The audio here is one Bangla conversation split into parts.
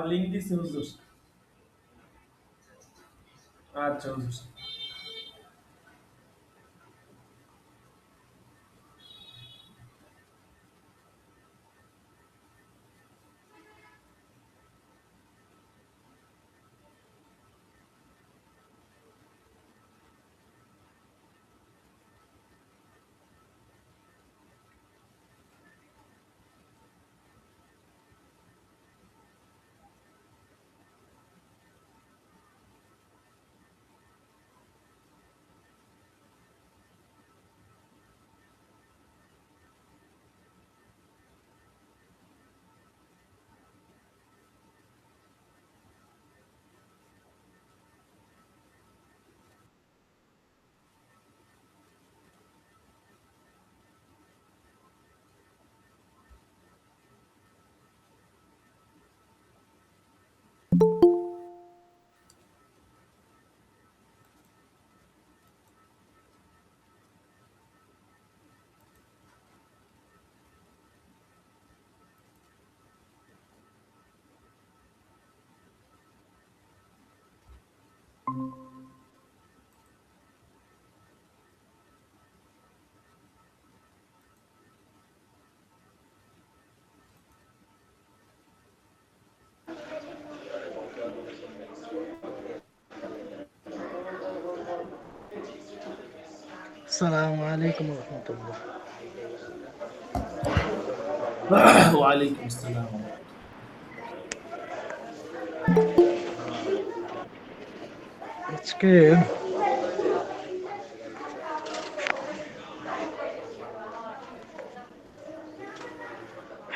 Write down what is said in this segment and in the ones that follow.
লিঙ্ক দিছি হুজুর। আচ্ছা হুজুর। السلام عليكم ورحمة الله. ওয়ালাইকুম আসসালাম। আজকে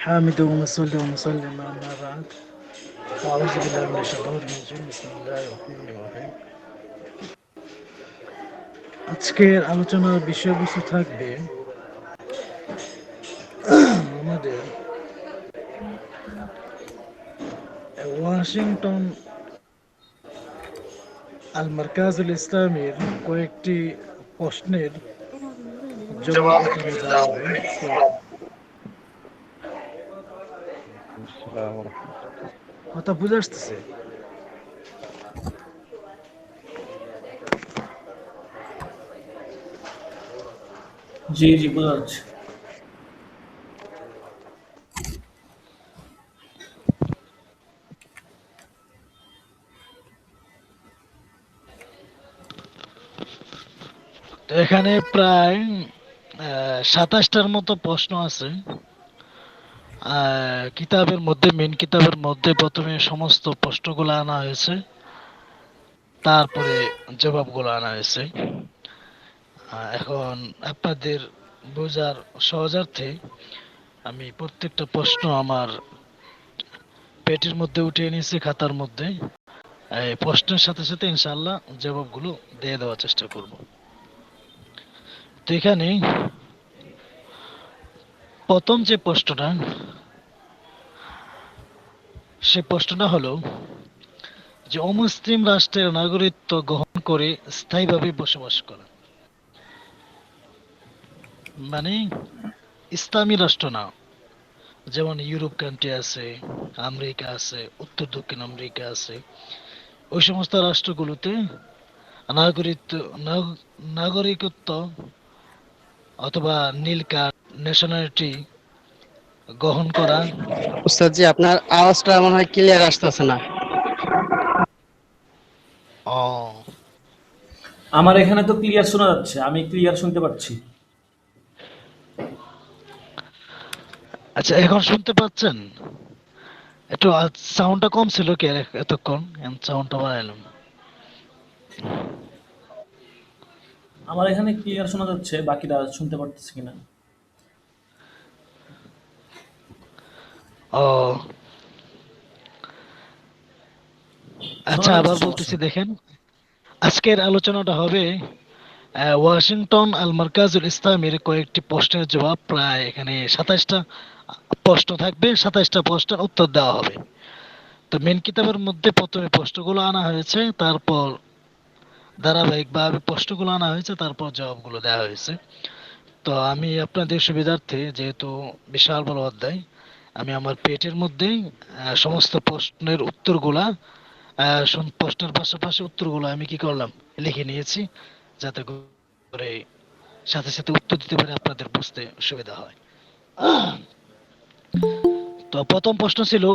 حامد ومصلي ومسلم أما بعد أعوذ بالله من الشيطان الرجيم بسم الله الرحمن الرحيم. আজকের আলোচনার বিষয়বস্তু থাকবে আমাদের ওয়াশিংটন আল মার্কাজুল ইসলামীর কয়েকটি প্রশ্নের জবাব এখানে দেওয়া হবে। কথা বুঝে আসতেছে? জি জি বোঝা যাচ্ছে। তো এখানে প্রায় 27টার মতো প্রশ্ন আছে। কিতাবের মধ্যে মেন কিতাবের মধ্যে প্রথমে সমস্ত প্রশ্নগুলো আনা হয়েছে, তারপরে জবাবগুলো আনা হয়েছে। এখন আপনাদের বোঝার সহজার্থে আমি প্রত্যেকটা প্রশ্ন আমার পেটের মধ্যে উঠিয়ে নিয়েছি খাতার মধ্যে। এই প্রশ্নের সাথে সাথে ইনশাআল্লাহ জবাবগুলো দিয়ে দেওয়ার চেষ্টা করব। তো এখানে প্রথম যে প্রশ্নটা, সে প্রশ্নটা হলো যে অমুসলিম রাষ্ট্রের নাগরিকত্ব গ্রহণ করে স্থায়ীভাবে বসবাস করা, মানে ইসলামী রাষ্ট্র না, যেমন ইউরোপ কান্ট্রি আছে, আমেরিকা আছে, উত্তর দক্ষিণ আমেরিকা আছে, ওই সমস্ত রাষ্ট্রগুলোতে নাগরিকত্ব নাগরিকত্ব অথবা নীল কার্ড ন্যাশনালিটি গ্রহণ করা। উস্তাদ জি, আপনার আওয়াজটা মনে হয় ক্লিয়ার আসতেছে না। ও আমার এখানে তো ক্লিয়ার শোনা যাচ্ছে, আমি ক্লিয়ার শুনতে পাচ্ছি। আচ্ছা, এখন শুনতে পাচ্ছেন? একটু সাউন্ডটা কম ছিল কি এতক্ষণ? সাউন্ডটা বাড়াইলাম। আমার এখানে ক্লিয়ার শোনা যাচ্ছে, বাকিরা শুনতে পারতেছে কিনা। ও শোনা আচ্ছা, যাচ্ছে, আবার সমস্যা বলতেছি নেই। দেখেন। আজকের আলোচনাটা হবে ওয়াশিংটন আল মার্কাজুল ইসলামের কয়েকটি প্রশ্নের জবাব। প্রায় এখানে 27টা প্রশ্ন থাকবে, 27টা প্রশ্নের উত্তর দেওয়া হবে। তো মেন কিতাবের মধ্যে প্রথমে প্রশ্নগুলো আনা হয়েছে, তারপর ধারাবাহিকভাবে প্রশ্নগুলো আনা হয়েছে, তারপর জবাবগুলো দেওয়া হয়েছে। তো আমি আপনাদের সুবিধার্থে, যেহেতু বিশাল বড় অধ্যায়, আমি আমার পেটের মধ্যেই সমস্ত প্রশ্নের উত্তরগুলা, প্রশ্নের পাশাপাশি উত্তরগুলো আমি কি করলাম, লিখে নিয়েছি, যাতে করে সাথে সাথে উত্তর দিতে পারে, আপনাদের বুঝতে সুবিধা হয়। তো প্রথম প্রশ্ন ছিল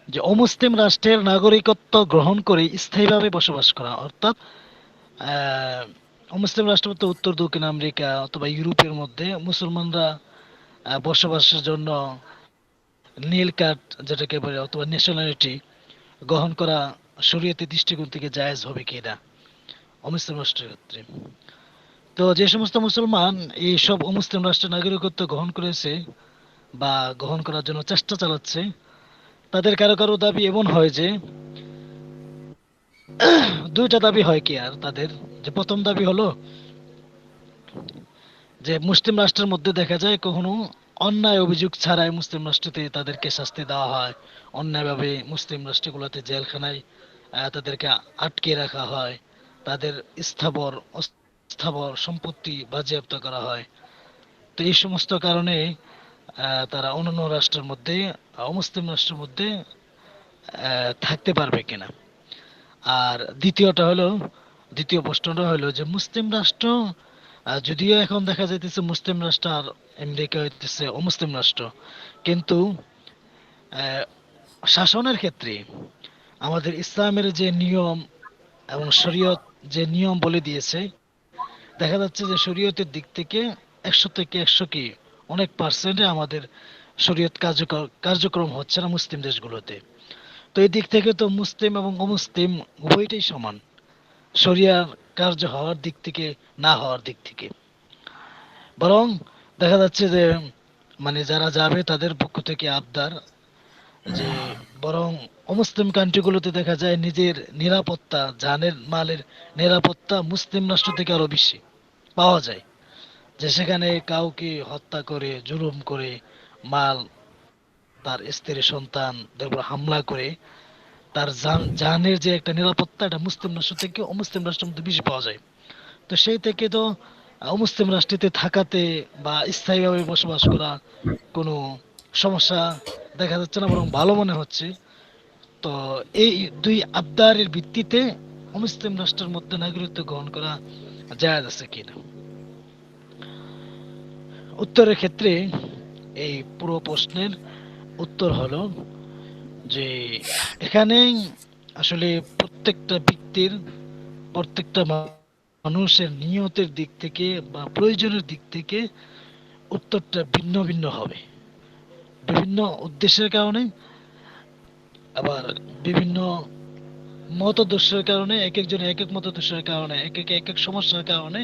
যে অমুসলিম রাষ্ট্রের নাগরিকত্ব গ্রহণ করে স্থায়ীভাবে বসবাস করা, অর্থাৎ আহ, অমুসলিম রাষ্ট্র বলতে উত্তর দক্ষিণ আমেরিকা অথবা ইউরোপের মধ্যে মুসলমানরা বসবাসের জন্য নীল কার্ড যেটাকে বলে অথবা ন্যাশনালিটি গ্রহণ করা শরীয়তি দৃষ্টিকোণ থেকে জায়েজ হবে কিনা অমুসলিম রাষ্ট্রের ক্ষেত্রে। তো যে সমস্ত মুসলমান এই সব অমুসলিম রাষ্ট্রের নাগরিকত্ব গ্রহণ করেছে বা গ্রহণ করার জন্য চেষ্টা চালাচ্ছে, তাদের কারো কারো দাবি এমন হয় যে দুইটা দাবি হয় কি আর তাদের, যে প্রথম দাবি হলো যে মুসলিম রাষ্ট্রের মধ্যে দেখা যায় কখনো অন্যায় অভিযোগ ছাড়াই মুসলিম রাষ্ট্রতে তাদেরকে শাস্তি দেওয়া হয়, অন্যায়ভাবে মুসলিম রাষ্ট্রগুলোতে জেলখানায় তাদেরকে আটকে রাখা হয়, তাদের স্থাবর অস্থাবর সম্পত্তি বাজেয়াপ্ত করা হয়। তো এই সমস্ত কারণে তারা অন্যান্য রাষ্ট্রের মধ্যে, অমুসলিম রাষ্ট্রের মধ্যে থাকতে পারবে কিনা। আর দ্বিতীয় প্রশ্নটা হলো যে মুসলিম রাষ্ট্র, যদিও এখন দেখা যাইতেছে মুসলিম রাষ্ট্র আর আমেরিকা হইতেছে অমুসলিম রাষ্ট্র, কিন্তু আহ, শাসনের ক্ষেত্রে আমাদের ইসলামের যে নিয়ম এবং শরীয়ত যে নিয়ম বলে দিয়েছে, দেখা যাচ্ছে যে শরীয়তের দিক থেকে 100 থেকে 100 কি অনেক পার্সেন্টে আমাদের শরীয়ত কার্যক্রম হচ্ছে না মুসলিম দেশগুলোতে। তো এই দিক থেকে তো মুসলিম এবং অমুসলিম উভয়টাই সমান, শরিয়ার কার্য হওয়ার দিক থেকে, না হওয়ার দিক থেকে। বরং দেখা যাচ্ছে যে মানে যারা যাবে তাদের পক্ষ থেকে আবদার যে বরং অমুসলিম কান্ট্রিগুলোতে দেখা যায় নিজের নিরাপত্তা, জানের মালের নিরাপত্তা মুসলিম রাষ্ট্র থেকে আরো বেশি পাওয়া যায়। যে সেখানে কাউকে হত্যা করে, জুলুম করে, মাল, তার স্ত্রী সন্তানদের উপর হামলা করে তার জানের যে একটা নিরাপত্তা, এটা মুসলিম রাষ্ট্র থেকে অমুসলিম রাষ্ট্রের মধ্যে বেশি পাওয়া যায়। তো সেই থেকে তো অমুসলিম রাষ্ট্রতে থাকাতে বা স্থায়ীভাবে বসবাস করা কোনো সমস্যা দেখা যাচ্ছে না, বরং ভালো মনে হচ্ছে। তো এই দুই আবদারের ভিত্তিতে অমুসলিম রাষ্ট্রের মধ্যে নাগরিকত্ব গ্রহণ করা জায়েজ আছে কিনা। উত্তরের ক্ষেত্রে এই পুরো প্রশ্নের উত্তর হলো যে এখানে আসলে প্রত্যেকটা ব্যক্তির, প্রত্যেকটা মানুষের নিয়তের দিক থেকে বা প্রয়োজনের দিক থেকে উত্তরটা ভিন্ন ভিন্ন হবে, বিভিন্ন উদ্দেশ্যের কারণে, আবার বিভিন্ন মতদর্শের কারণে, এক একজন এক এক মতদর্শের কারণে, এক এক এক এক সমস্যার কারণে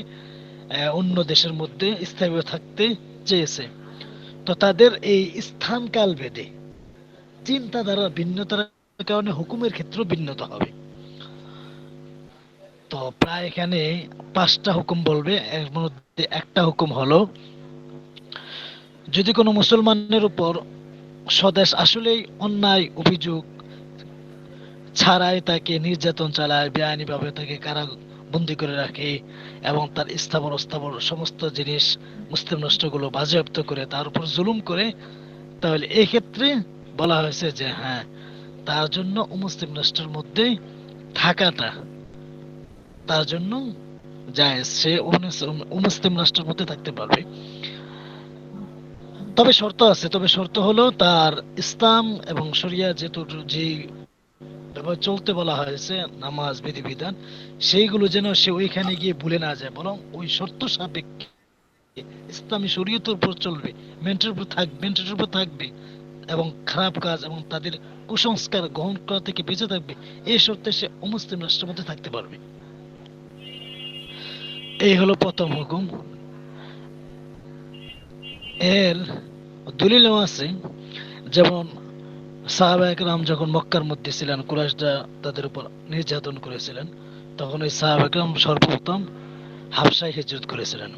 অন্য দেশের মধ্যে স্থায়ীভাবে থাকতে চেয়েছে। তো তাদের এই স্থান কাল ভেদে চিন্তাধারার ভিন্নতার কারণে হুকুমের ক্ষেত্রেও ভিন্নতা হবে। তো প্রায় এখানে 5টা হুকুম বলবে, এর মধ্যে একটা হুকুম হলো যদি কোনো মুসলমানের উপর স্বদেশ আসলেই অন্যায় অভিযোগ ছাড়াই তাকে নির্যাতন চালায়, বেআইনিভাবে তাকে কারাবন্দি করে রাখে এবং তার স্থাবর অস্থাবর সমস্ত জিনিস মুসলিম রাষ্ট্রগুলো বাজেয়াপ্ত করে তার উপর জুলুম করে, তাহলে এই ক্ষেত্রে বলা হয়েছে যে হ্যাঁ, তার জন্য মুসলিম রাষ্ট্রের মধ্যে থাকাটা তার জন্য জায়েজ, সে মুসলিম রাষ্ট্রের মধ্যে থাকতে পারবে। তবে শর্ত আছে, তবে শর্ত হলো তার ইসলাম এবং শরিয়া যেহেতু যে ভাবে চলতে বলা হয়েছে, নামাজ বিধিবিধান, সেইগুলো যেন সে ওইখানে গিয়ে ভুলে না যায়, বরং ওই শর্ত সাপেক্ষে ইসলামী শরীয়তের উপর চলবে, মেন্টের উপর থাকবে এবং খারাপ কাজ এবং তাদের কুসংস্কার গ্রহণ করা থেকে বেঁচে থাকবে, এই শর্তে সে অমুসলিম রাষ্ট্রের মধ্যে থাকতে পারবে। এই হলো প্রথম হুকুম। এর দলিলও আছে, যেমন সাহাবা একরাম যখন মক্কার মধ্যে ছিলেন, কুরাইশরা তাদের উপর নির্যাতন করেছিলেন, তখন ওই সাহাবা একরাম সর্বপ্রথম হাবশায় হিজরত করেছিলেন।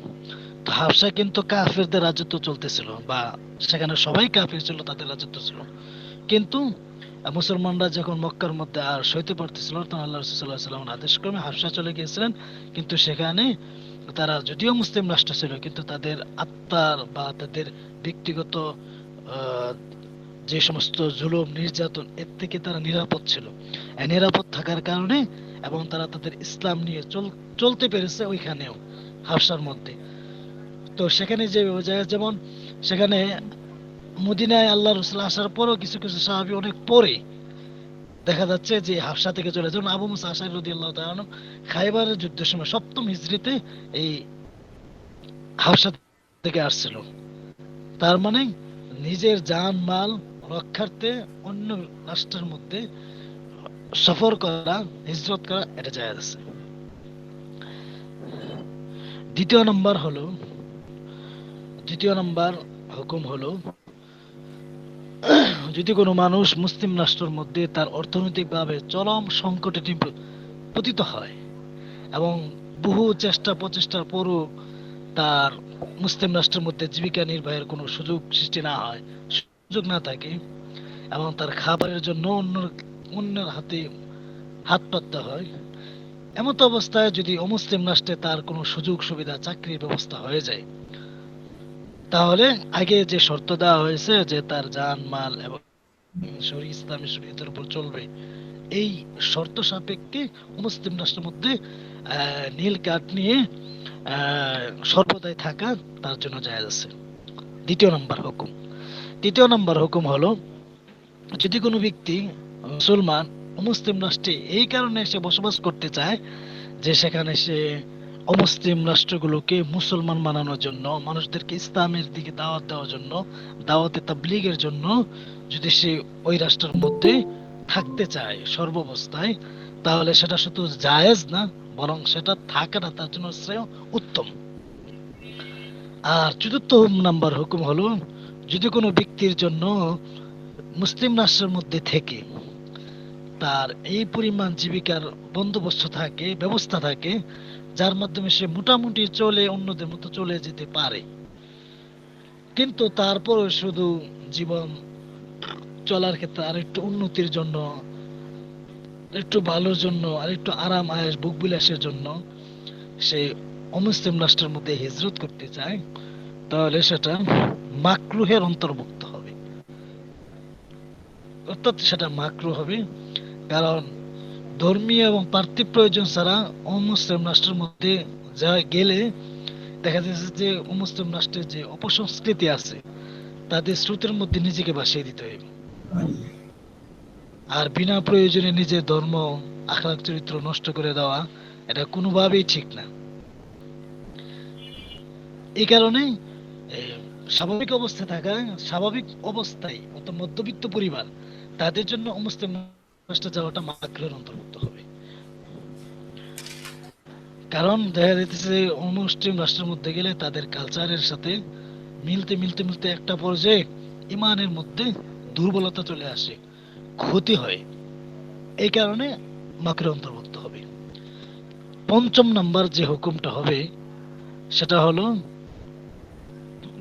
তো হাবশা কিন্তু কাফিরদের রাজত্ব চলতেছিল, বা সেখানে সবাই কাফির ছিল, তাদের রাজত্ব ছিল। কিন্তু মুসলমানরা যখন মক্কার মধ্যে আর সইতে পারতেছিল না, তখন আল্লাহ রাসূল সাল্লাল্লাহু আলাইহি ওয়াসাল্লামের আদেশ ক্রমে হাবশা চলে গিয়েছিলেন। কিন্তু সেখানে তারা যদিও মুসলিম রাষ্ট্র ছিল, কিন্তু তাদের আত্মার বা তাদের ব্যক্তিগত আহ, যে সমস্ত জুলুম নির্যাতন, এর থেকে তারা নিরাপদ ছিল। এই নিরাপদ থাকার কারণে এবং তারা তাদের ইসলাম নিয়ে চলতে পেরেছে ওইখানেও, হাবশার মধ্যে। তো সেখানে যে যেমন সেখানে মদিনায় আল্লাহ রসুল আসার পরও কিছু কিছু সাহাবী অনেক পরে দেখা যাচ্ছে যে হাবশা থেকে চলে, যেমন আবু মুসা আশআরী রাদিয়াল্লাহু তাআলা আনহু খায়বারের যুদ্ধের সময় 7ম হিজরিতে এই হাবশা থেকে আসছিল। তার মানে নিজের জান মাল রক্ষার্থে অন্য রাষ্ট্রের মধ্যে সফর করা, হিজরত করা, এটা জায়েজ আছে। দ্বিতীয় নম্বর হুকুম হলো, যদি কোনো মানুষ মুসলিম রাষ্ট্রের মধ্যে তার অর্থনৈতিকভাবে চরম সংকটে পতিত হয় এবং বহু চেষ্টা প্রচেষ্টার পরও তার মুসলিম রাষ্ট্রের মধ্যে জীবিকা নির্বাহের কোনো সুযোগ সৃষ্টি না হয়, সুযোগ না থাকে, এবং তার খাবারের জন্য অন্যের হাতে হাত পাততে হয়, এমত অবস্থায় যদি অমুসলিম রাষ্ট্রে তার কোনো সুযোগ সুবিধা চাকরির ব্যবস্থা হয়ে যায়, তাহলে আগে যে শর্ত দেওয়া হয়েছে যে তার জান মাল এবং ইসলামী শরীয়তের উপর চলবে, এই শর্ত সাপেক্ষে মুসলিম রাষ্ট্রের মধ্যে নীল কার্ড নিয়ে সর্বদাই থাকা তার জন্য জায়েজ আছে। তৃতীয় নম্বর হুকুম হলো, যদি কোনো ব্যক্তি মুসলমান মুসলিম রাষ্ট্রে এই কারণে সে বসবাস করতে চায় যে সেখানে সে অমুসলিম রাষ্ট্রগুলোকে মুসলমান বানানোর জন্য, মানুষদেরকে ইসলামের দিকে দাওয়াত দেওয়ার জন্য, দাওয়াতে তাবলীগের জন্য যদি সে ওই রাষ্ট্রের মধ্যে থাকতে চায় সর্বাবস্থায়, তাহলে সেটা শুধু জায়েজ না, বরং সেটা থাকাটা তার জন্য শ্রেয়, উত্তম। আর চতুর্থ নাম্বার হুকুম হলো, যদি কোনো ব্যক্তির জন্য মুসলিম রাষ্ট্রের মধ্যে থেকে তার এই পরিমাণ জীবিকার বন্দোবস্ত থাকে, ব্যবস্থা থাকে, যার মাধ্যমে সে মোটামুটি চলে অন্যদের মতো চলে যেতে পারে, কিন্তু তারপরও শুধু জীবন চলার ক্ষেত্রে আরেকটু উন্নতির জন্য, একটু ভালোর জন্য, আর একটু আরাম আয়েশ ভোগ বিলাসের জন্য সে অমুসলিম রাষ্ট্রের মধ্যে হিজরত করতে চায়, তাহলে সেটা মাকরুহের অন্তর্ভুক্ত হবে, অর্থাৎ সেটা মাকরুহ হবে। কারণ ধর্মীয় এবং পার্থিব প্রয়োজন ছাড়া অমুসলিম রাষ্ট্রের মধ্যে যা গেলে দেখা যাচ্ছে যে অমুসলিম রাষ্ট্রের যে অপসংস্কৃতি আছে তাদের স্রোতের মধ্যে নিজেকে ভাসিয়ে দিতে হবে। আর বিনা প্রয়োজনে নিজের ধর্ম, আখলাক, চরিত্র নষ্ট করে দেওয়া, এটা কোনোভাবেই ঠিক না। এই কারণে স্বাভাবিক অবস্থায় থাকা, স্বাভাবিক অবস্থায় অর্থাৎ মধ্যবিত্ত পরিবার, তাদের জন্য অমুসলিম রাষ্ট্রে যাওয়াটা মাকরুহের অন্তর্ভুক্ত হবে। কারণ দেখা যাইতেছে অমুসলিম রাষ্ট্রের মধ্যে গেলে তাদের কালচারের সাথে মিলতে মিলতে মিলতে একটা পর্যায়ে ইমানের মধ্যে দুর্বলতা চলে আসে, ক্ষতি হয়, এই কারণে মাকরুহের অন্তর্ভুক্ত হবে। পঞ্চম নাম্বার যে হুকুমটা হবে সেটা হলো,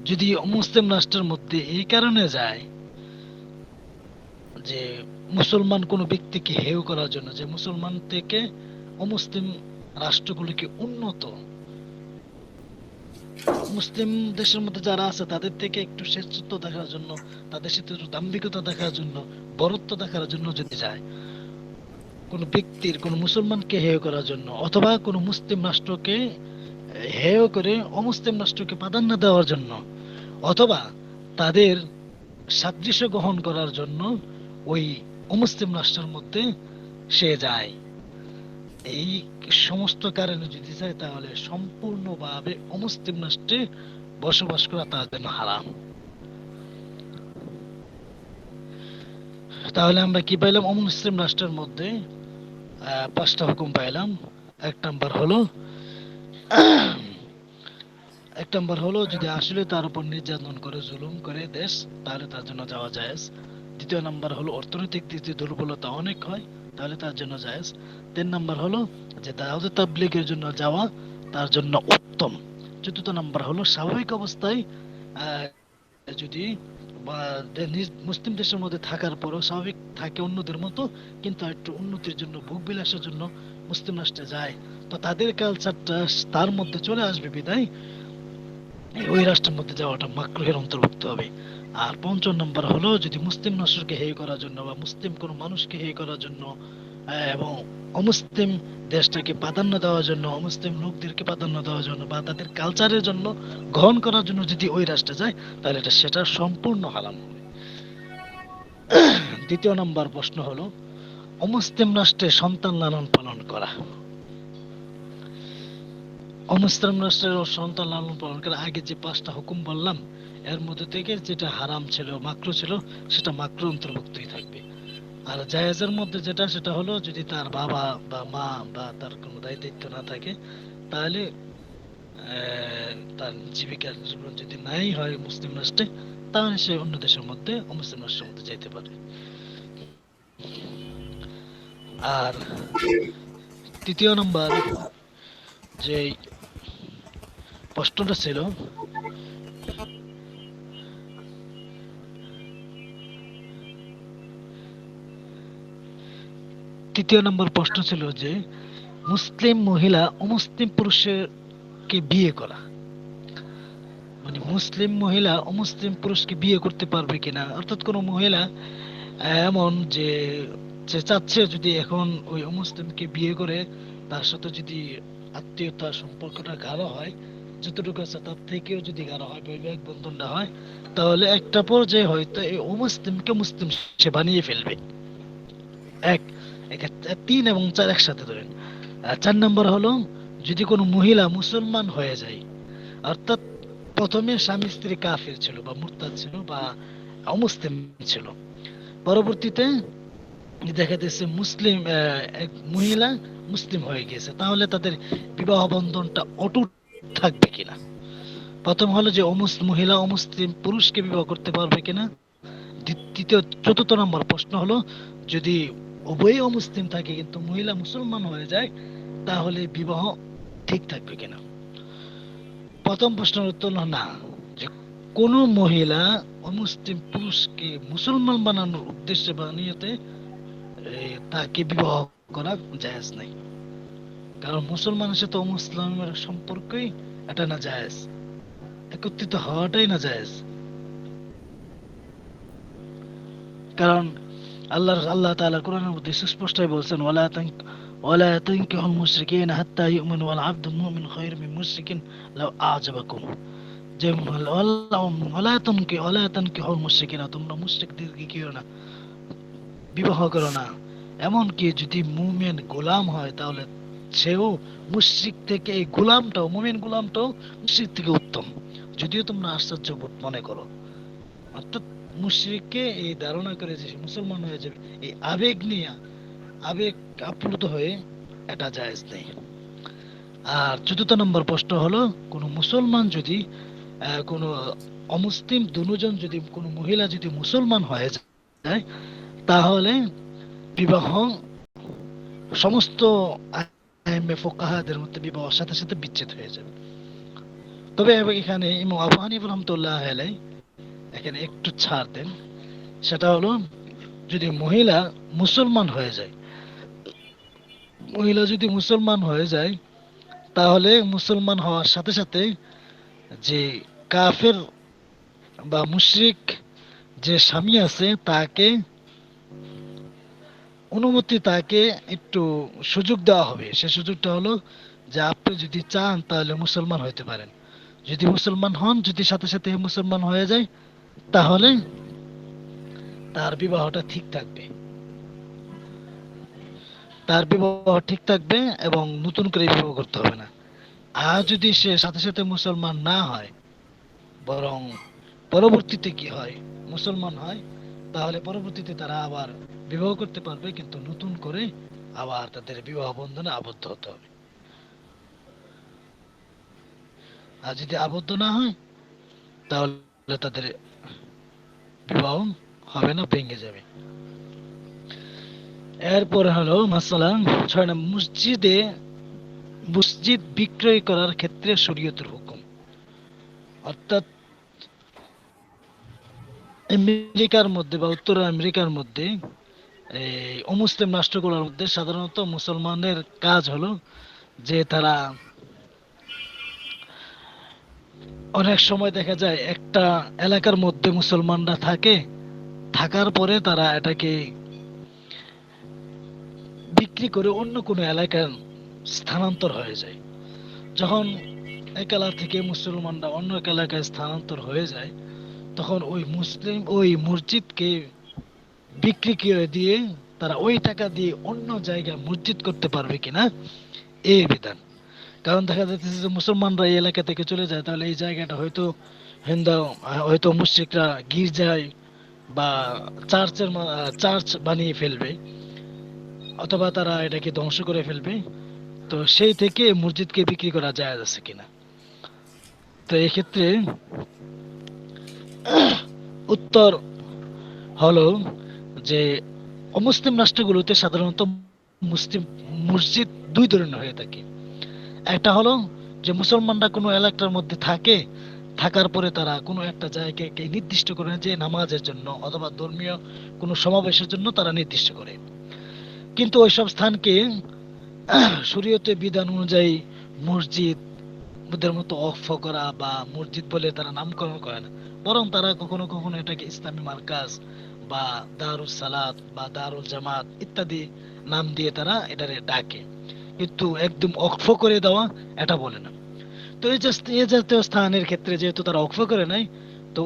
যদি অমুসলিম রাষ্ট্রের মধ্যে এই কারণে যায় যে মুসলমান কোনো ব্যক্তিকে হেয় করার জন্য, যে মুসলমান থেকে অমুসলিম রাষ্ট্রগুলিকে উন্নত, মুসলিম দেশের মধ্যে যারা আছে তাদের থেকে একটু শ্রেষ্ঠত্ব দেখার জন্য, তাদের সাথে একটু দাম্ভিকতা দেখার জন্য, বরত্ব দেখার জন্য যদি যায়, কোন ব্যক্তির কোন মুসলমানকে হেয় করার জন্য, অথবা কোন মুসলিম রাষ্ট্রকে হেয় করে অমুসলিম রাষ্ট্রকে প্রাধান্য দেওয়ার জন্য, অথবা তাদের সাদৃশ্য গ্রহণ করার জন্য ওই অমুসলিম রাষ্ট্রের মধ্যে সে যায়, এই সমস্ত কারণে যদি যায়, তাহলে সম্পূর্ণভাবে অমুসলিম রাষ্ট্রে বসবাস করা তার জন্য হারাম। তাহলে আমরা কি পাইলাম? অমুসলিম রাষ্ট্রের মধ্যে 5টা হুকুম পাইলাম। এক নাম্বার হলো যদি আসলে তার উপর নির্যাতন করে, জুলুম করে দেশ, তাহলে তার জন্য যাওয়া জায়েজ। দ্বিতীয় নাম্বার হলো অর্থনৈতিক দিক দিয়ে দুর্বলতা অনেক হয়, তাহলে তার জন্য জায়েজ। 3 নাম্বার হলো যে দাওয়াত তাবলীগের জন্য যাওয়া তার জন্য উত্তম। চতুর্থ নাম্বার হলো স্বাভাবিক অবস্থায় যদি বা মুসলিম দেশের মধ্যে থাকার পরও স্বাভাবিক থাকে অন্যদের মতো, কিন্তু একটু উন্নতির জন্য ভোগ বিলাসের জন্য মুসলিম রাষ্ট্রে যায়, তো তাদের কালচারটা তার মধ্যে চলে আসবে বিদায় ওই রাষ্ট্রের মধ্যে যাওয়াটা মাকরুহের অন্তর্ভুক্ত হবে। আর পঞ্চম নম্বর হলো যদি মুসলিম রাষ্ট্রকে হেয় করার জন্য বা মুসলিম কোনো মানুষকে হেয় করার জন্য এবং অমুসলিম দেশটাকে প্রাধান্য দেওয়ার জন্য, অমুসলিম লোকদেরকে প্রাধান্য দেওয়ার জন্য বা তাদের কালচারের জন্য গ্রহণ করার জন্য যদি ওই রাষ্ট্রে যায়, তাহলে সেটা সম্পূর্ণ হারাম হবে। দ্বিতীয় নম্বর প্রশ্ন হলো অমুসলিম রাষ্ট্রে সন্তান লালন পালন করা। অমুসলিম রাষ্ট্রের সন্তান লালন পালন করা, আগে যে 5টা হুকুম বললাম এর মধ্যে থেকে যেটা হারাম ছিল, মাকরুহ ছিল, সেটা মাকরুহ অন্তর্ভুক্তই থাকবে। আর জায়েজের মধ্যে যেটা, সেটা হলো যদি তার বাবা বা মা বা তার কোনো দায়িত্ব না থাকে, তাহলে তার জীবিকার জীবন যদি নাই হয় মুসলিম রাষ্ট্রে, তাহলে সে অন্য দেশের মধ্যে, অমুসলিম রাষ্ট্রের মধ্যে যেতে পারে। আর তৃতীয় নম্বর যে প্রশ্নটা ছিল, তৃতীয় নম্বর প্রশ্ন ছিল যে মুসলিম মহিলা অমুসলিম পুরুষকে বিয়ে করা, মানে মুসলিম মহিলা অমুসলিম পুরুষকে বিয়ে করতে পারবে কিনা। অর্থাৎ কোনো মহিলা এমন যে যে চাচ্ছে যদি এখন ওই অমুসলিমকে বিয়ে করে তার সাথে যদি আত্মীয়তা সম্পর্কটা গাঢ় হয়, যতটুকু আছে তার থেকেও যদি গাঢ় হয়, বৈবাহিক বন্ধনটা হয়, তাহলে একটা পর্যায়ে হয়তো এই অমুসলিমকে মুসলিম সে বানিয়ে ফেলবে। এক, 3 এবং 4 একসাথে ধরেন। 4 নম্বর হলো যদি কোনো মহিলা মুসলমান হয়ে যায়, অর্থাৎ প্রথমে স্বামী স্ত্রী কাফির ছিল বা মুরতাদ ছিল বা অমুসলিম ছিল, পরবর্তীতে দেখা যাচ্ছে মুসলিম এক মহিলা মুসলিম হয়ে গেছে, তাহলে তাদের বিবাহ বন্ধনটা অটুট থাকবে কিনা। প্রথম হলো যে মহিলা অমুসলিম পুরুষকে বিবাহ করতে পারবে কিনা। চতুর্থ নম্বর প্রশ্ন হলো যদি উভয়ই অমুসলিম থাকে কিন্তু মহিলা মুসলমান হয়ে যায়, তাহলে বিবাহ ঠিক থাকবে কিনা। প্রথম প্রশ্নের উত্তর হলো না, যে কোনো মহিলা অমুসলিম পুরুষকে মুসলমান বানানোর উদ্দেশ্যে বানিয়েতে তাকে বিবাহ করা জায়েজ নাই। কারণ মুসলমানের সাথে অমুসলিমের সম্পর্কই এটা না জায়েজ, একত্রিত হওয়াটাই না জায়েজ। কারণ আল্লাহ তাআলা কোরআনের মধ্যে সুস্পষ্টই বলছেন ওয়ালা তানকিহুল মুশরিকিনা হাত্তা ইউমিনু ওয়াল আবদুল মুমিন খায়রুম মিন মুশরিকিন লাউ আ'জাবাকুম। যে ওয়ালা তানকিহুল মুশরিকিনা, তোমরা মুশরিকদেরকে কি করো না, বিবাহ করো না। এমনকি যদি মুমিন গোলাম হয় তাহলে সেও মুশরিক থেকে, এই গোলামটাও, মুমিন গোলামটাও মুশরিক থেকে উত্তম, যদিও তোমরা আশ্চর্য বোধ মনে করো। অর্থাৎ মুশরিককে এই ধারণা করে যে সে মুসলমান হয়ে যাবে, এই আবেগ নিয়ে, আবেগ আপ্লুত হয়ে, এটা জায়েজ নেই। আর চতুর্থ নম্বর প্রশ্ন হলো কোন মুসলমান যদি কোন অমুসলিম দুজন যদি কোন মহিলা যদি মুসলমান হয়ে যায়, তাহলে বিবাহ সমস্ত আইম্মে ফুকাহাদের মধ্যে বিবাহের সাথে সাথে বিচ্ছেদ হয়ে যাবে। তবে এখানে ইমাম আবু হানিফা রাহমাতুল্লাহ আলাইহি এখানে একটু ছাড় দেন, সেটা হলো যদি মহিলা মুসলমান হয়ে যায়, মহিলা যদি মুসলমান হয়ে যায়, তাহলে মুসলমান হওয়ার সাথে সাথে যে কাফের বা মুশরিক যে স্বামী আছে তাকে অনুমতি, তাকে একটু সুযোগ দেওয়া হবে। সে সুযোগটা হলো যে আপনি যদি চান তাহলে মুসলমান হইতে পারেন, যদি মুসলমান হন, যদি সাথে সাথে মুসলমান হয়ে যায়, তাহলে তার বিবাহটা ঠিক থাকবে, তার বিবাহ ঠিক থাকবে এবং নতুন করে বিবাহ করতে হবে না। আর যদি সে সাথে সাথে মুসলমান না হয়, বরং পরবর্তীতে কি হয়, মুসলমান হয়, তাহলে পরবর্তীতে তারা আবার বিবাহ করতে পারবে, কিন্তু নতুন করে আবার তাদের বিবাহ বন্ধনে আবদ্ধ হতে হবে। আর যদি আবদ্ধ না হয়, তাহলে তাদের বিবাহ হবে না, ভেঙে যাবে। এরপরে হলো মাসালা 6 নম্বর, মসজিদ বিক্রয় করার ক্ষেত্রে শরীয়তের হুকুম। অর্থাৎ আমেরিকার মধ্যে বা উত্তর আমেরিকার মধ্যে এই অমুসলিম রাষ্ট্রগুলোর মধ্যে সাধারণত মুসলমানদের কাজ হলো যে তারা অনেক সময় দেখা যায় একটা এলাকার মধ্যে মুসলমানরা থাকে, থাকার পরে তারা এটাকে বিক্রি করে অন্য কোনো এলাকায় স্থানান্তর হয়ে যায়। যখন এক এলাকা থেকে মুসলমানরা অন্য এক এলাকায় স্থানান্তর হয়ে যায়, তখন ওই মসজিদকে বিক্রি করে দিয়ে তারা ওই টাকা দিয়ে অন্য জায়গায় মসজিদ করতে পারবে কিনা এই বিধান। কারণ দেখা যাচ্ছে যে মুসলমানরা এই এলাকা থেকে চলে যায়, তাহলে এই জায়গাটা হয়তো হিন্দু, হয়তো মুশরিকরা গির্জায় বা চার্চ বানিয়ে ফেলবে, অথবা তারা এটাকে ধ্বংস করে ফেলবে। তো সেই থেকে মসজিদকে বিক্রি করা যায় আছে কিনা। তো এই ক্ষেত্রে উত্তর হলো যে অমুসলিম রাষ্ট্রগুলোতে সাধারণত মুসলিম মসজিদ দুই ধরনের হয়ে থাকে। একটা হলো যে মুসলমানরা কোনো এলাকার মধ্যে থাকে, থাকার পরে তারা কোনো একটা জায়গাকে নির্দিষ্ট করে যে নামাজের জন্য অথবা ধর্মীয় কোনো সমাবেশের জন্য তারা নির্দিষ্ট করে, কিন্তু ওইসব স্থানকে শরীয়তের বিধান অনুযায়ী মসজিদ ওদের মতো অক্ষ করা বা মসজিদ বলে তারা নামকরণ করে না, বরং তারা কখনো কখনো এটাকে ইসলামী মার্কাজ বা দারুস সালাত বা দারুল জামাত ইত্যাদি নাম দিয়ে তারা এটারে ডাকে, কিন্তু একদম অক্ষ করে দেওয়া এটা বলে না। তো এই জাতীয় স্থানের ক্ষেত্রে যেহেতু তারা অক্ষ করে নাই, তো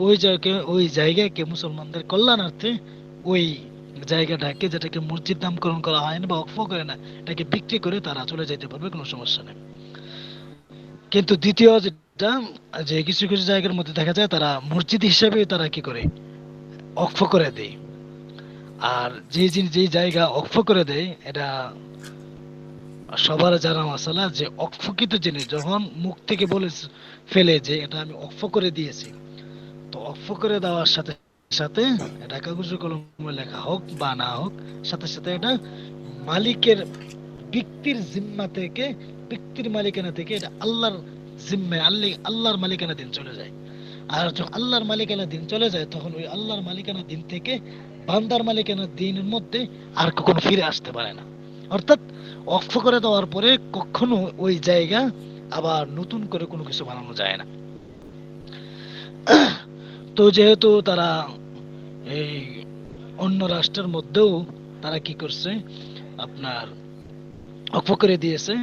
ওই জায়গাকে মুসলমানদের কল্যাণার্থে ওই জায়গাটাকে, যেটাকে মসজিদ নামকরণ করা হয় না বা অক্ষ করে না, এটাকে বিক্রি করে তারা চলে যেতে পারবে, কোনো সমস্যা নেই। কিন্তু দ্বিতীয় যেটা, যে কিছু কিছু জায়গার মধ্যে দেখা যায় তারা মসজিদ হিসেবে তারা কি করে অক্ষ করে দেয়। আর যে জায়গা অক্ষ করে দেয় এটা সবার জানা মশালা, যে অক্ষকিত জিনিস যখন মুখ থেকে বলে ফেলে যে এটা আমি অক্ষ করে দিয়েছি, তো অক্ষ করে দেওয়ার সাথে সাথে এটা কাগজে কলমে লেখা হোক বা না হোক, সাথে সাথে এটা মালিকের ব্যক্তির জিম্মা থেকে, ব্যক্তির মালিকানা থেকে এটা আল্লাহর জিম্মায়, আল্লাহর মালিকানা দিন চলে যায়। আর যখন আল্লাহর মালিকানা দিন চলে যায়, তখন ওই আল্লাহর মালিকানা দিন থেকে বান্দার মালিকানা দিনের মধ্যে আর কখনো ফিরে আসতে পারে না। অর্থাৎ অক্ষ করে দেওয়ার পরে কখনো ওই জায়গা আবার নতুন করে কোনো কিছু বানানো যায় না। তো যেহেতু তারা এই অন্য রাষ্ট্রের মধ্যেও তারা কি করছে, আপনার অক্ষ করে দিয়েছে,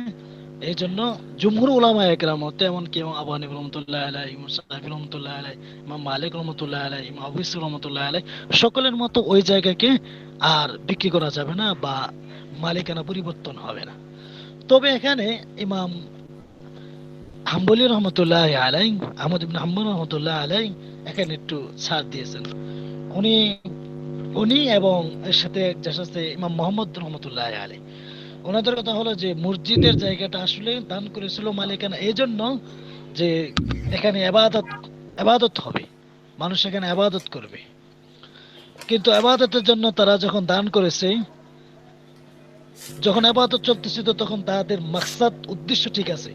এই জন্য জুমহুর উলামা একরাম, এমনকি ইমাম আবু হানিফা রাহমাতুল্লাহ আলাইহি, ইমাম শাফিঈ রাহমাতুল্লাহ আলাইহি, ইমাম মালিক রাহমাতুল্লাহ আলাইহি, ইমাম আবু ইসহাক রাহমাতুল্লাহ আলাইহি, সকলের মতো ওই জায়গাকে আর বিক্রি করা যাবে না বা মালিকানা পরিবর্তন হবে না। তবে এখানে ইমাম হাম্বলী রহমতুল্লাহ আলাইহি, আহমদ ইবনে হাম্বল রহমতুল্লাহ আলাইহি এখানে একটু ছাড় দিয়েছেন। উনি উনি এবং এর সাথে যার সাথে ইমাম মোহাম্মদ রহমতুল্লাহ আলাইহি, ওনাদের কথা হলো যে মসজিদের জায়গাটা আসলে দান করেছিল মালিকানা এই জন্য যে এখানে আবাদত হবে, মানুষ এখানে আবাদত করবে। কিন্তু আবাদতের জন্য তারা যখন দান করেছে, যখন আবাদত চলতেছিল তখন তাদের মাকসাদ উদ্দেশ্য ঠিক আছে,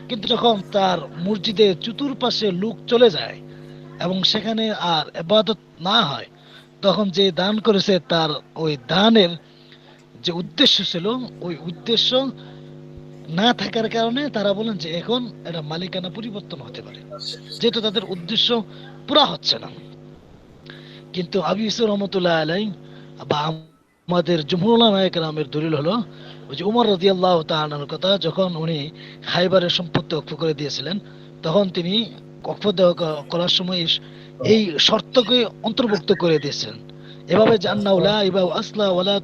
কিন্তু যখন তার মসজিদে চতুর্পাশে লোক চলে যায় এবং সেখানে আর আবাদত না হয়, তখন যে দান করেছে তার ওই দানের যে উদ্দেশ্য ছিল, ওই উদ্দেশ্য না থাকার কারণে তারা বলেন যে এখন এটা মালিকানা পরিবর্তন হতে পারে, যেহেতু তাদের উদ্দেশ্য পুরা হচ্ছে না। কিন্তু আবু ইউসুফ রহমতুল্লাহ আলাই বা আমাদের জমহুর উলামা একরামের দলিল হলো ওই যে উমর রাদিয়াল্লাহু তাআলার কথা, যখন উনি খাইবারের সম্পত্তি অক্ষ করে দিয়েছিলেন, তখন তিনি অক্ষ করার সময় এই শর্তকে অন্তর্ভুক্ত করে দিয়েছেন, এভাবে যে আন্নাহু লা ইবাউ আসলা ওয়ালা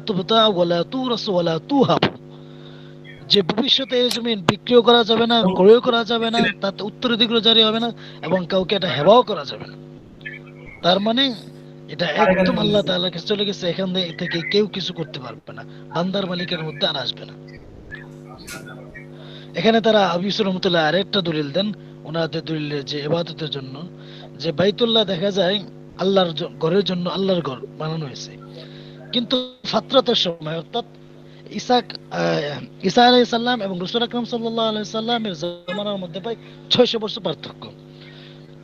তুবতা ওয়ালা তুরাস ওয়ালা তুহাব, যে ভবিষ্যতে এই জমিন বিক্রিও করা যাবে না, ক্রয়ও করা যাবে না, তাতে উত্তরাধিকারও জারি হবে না, এবং কাউকে এটা হেবাও করা যাবে না। তার মানে এটা একদম আল্লাহ তাআলার কাছে চলে গেছে, এখান থেকে কেউ কিছু করতে পারবে না, বান্দার মালিকের মধ্যে আর আসবে না। এখানে তারা আবু ইউসুফ রহমতুল্লাহ আরেকটা দলিল দেন ওনাদের দলিলের যে ইবাদতের জন্য, যে বাইতুল্লাহ দেখা যায় আল্লাহর ঘরের জন্য, আল্লাহর ঘর বানানো হয়েছে, কিন্তু ফাতরাতের সময় অর্থাৎ ঈসা আলাইহিস সালাম এবং রাসূল আকরাম সাল্লাল্লাহু আলাইহি সাল্লামের জামানার মধ্যে প্রায় 600 বছর পার্থক্য।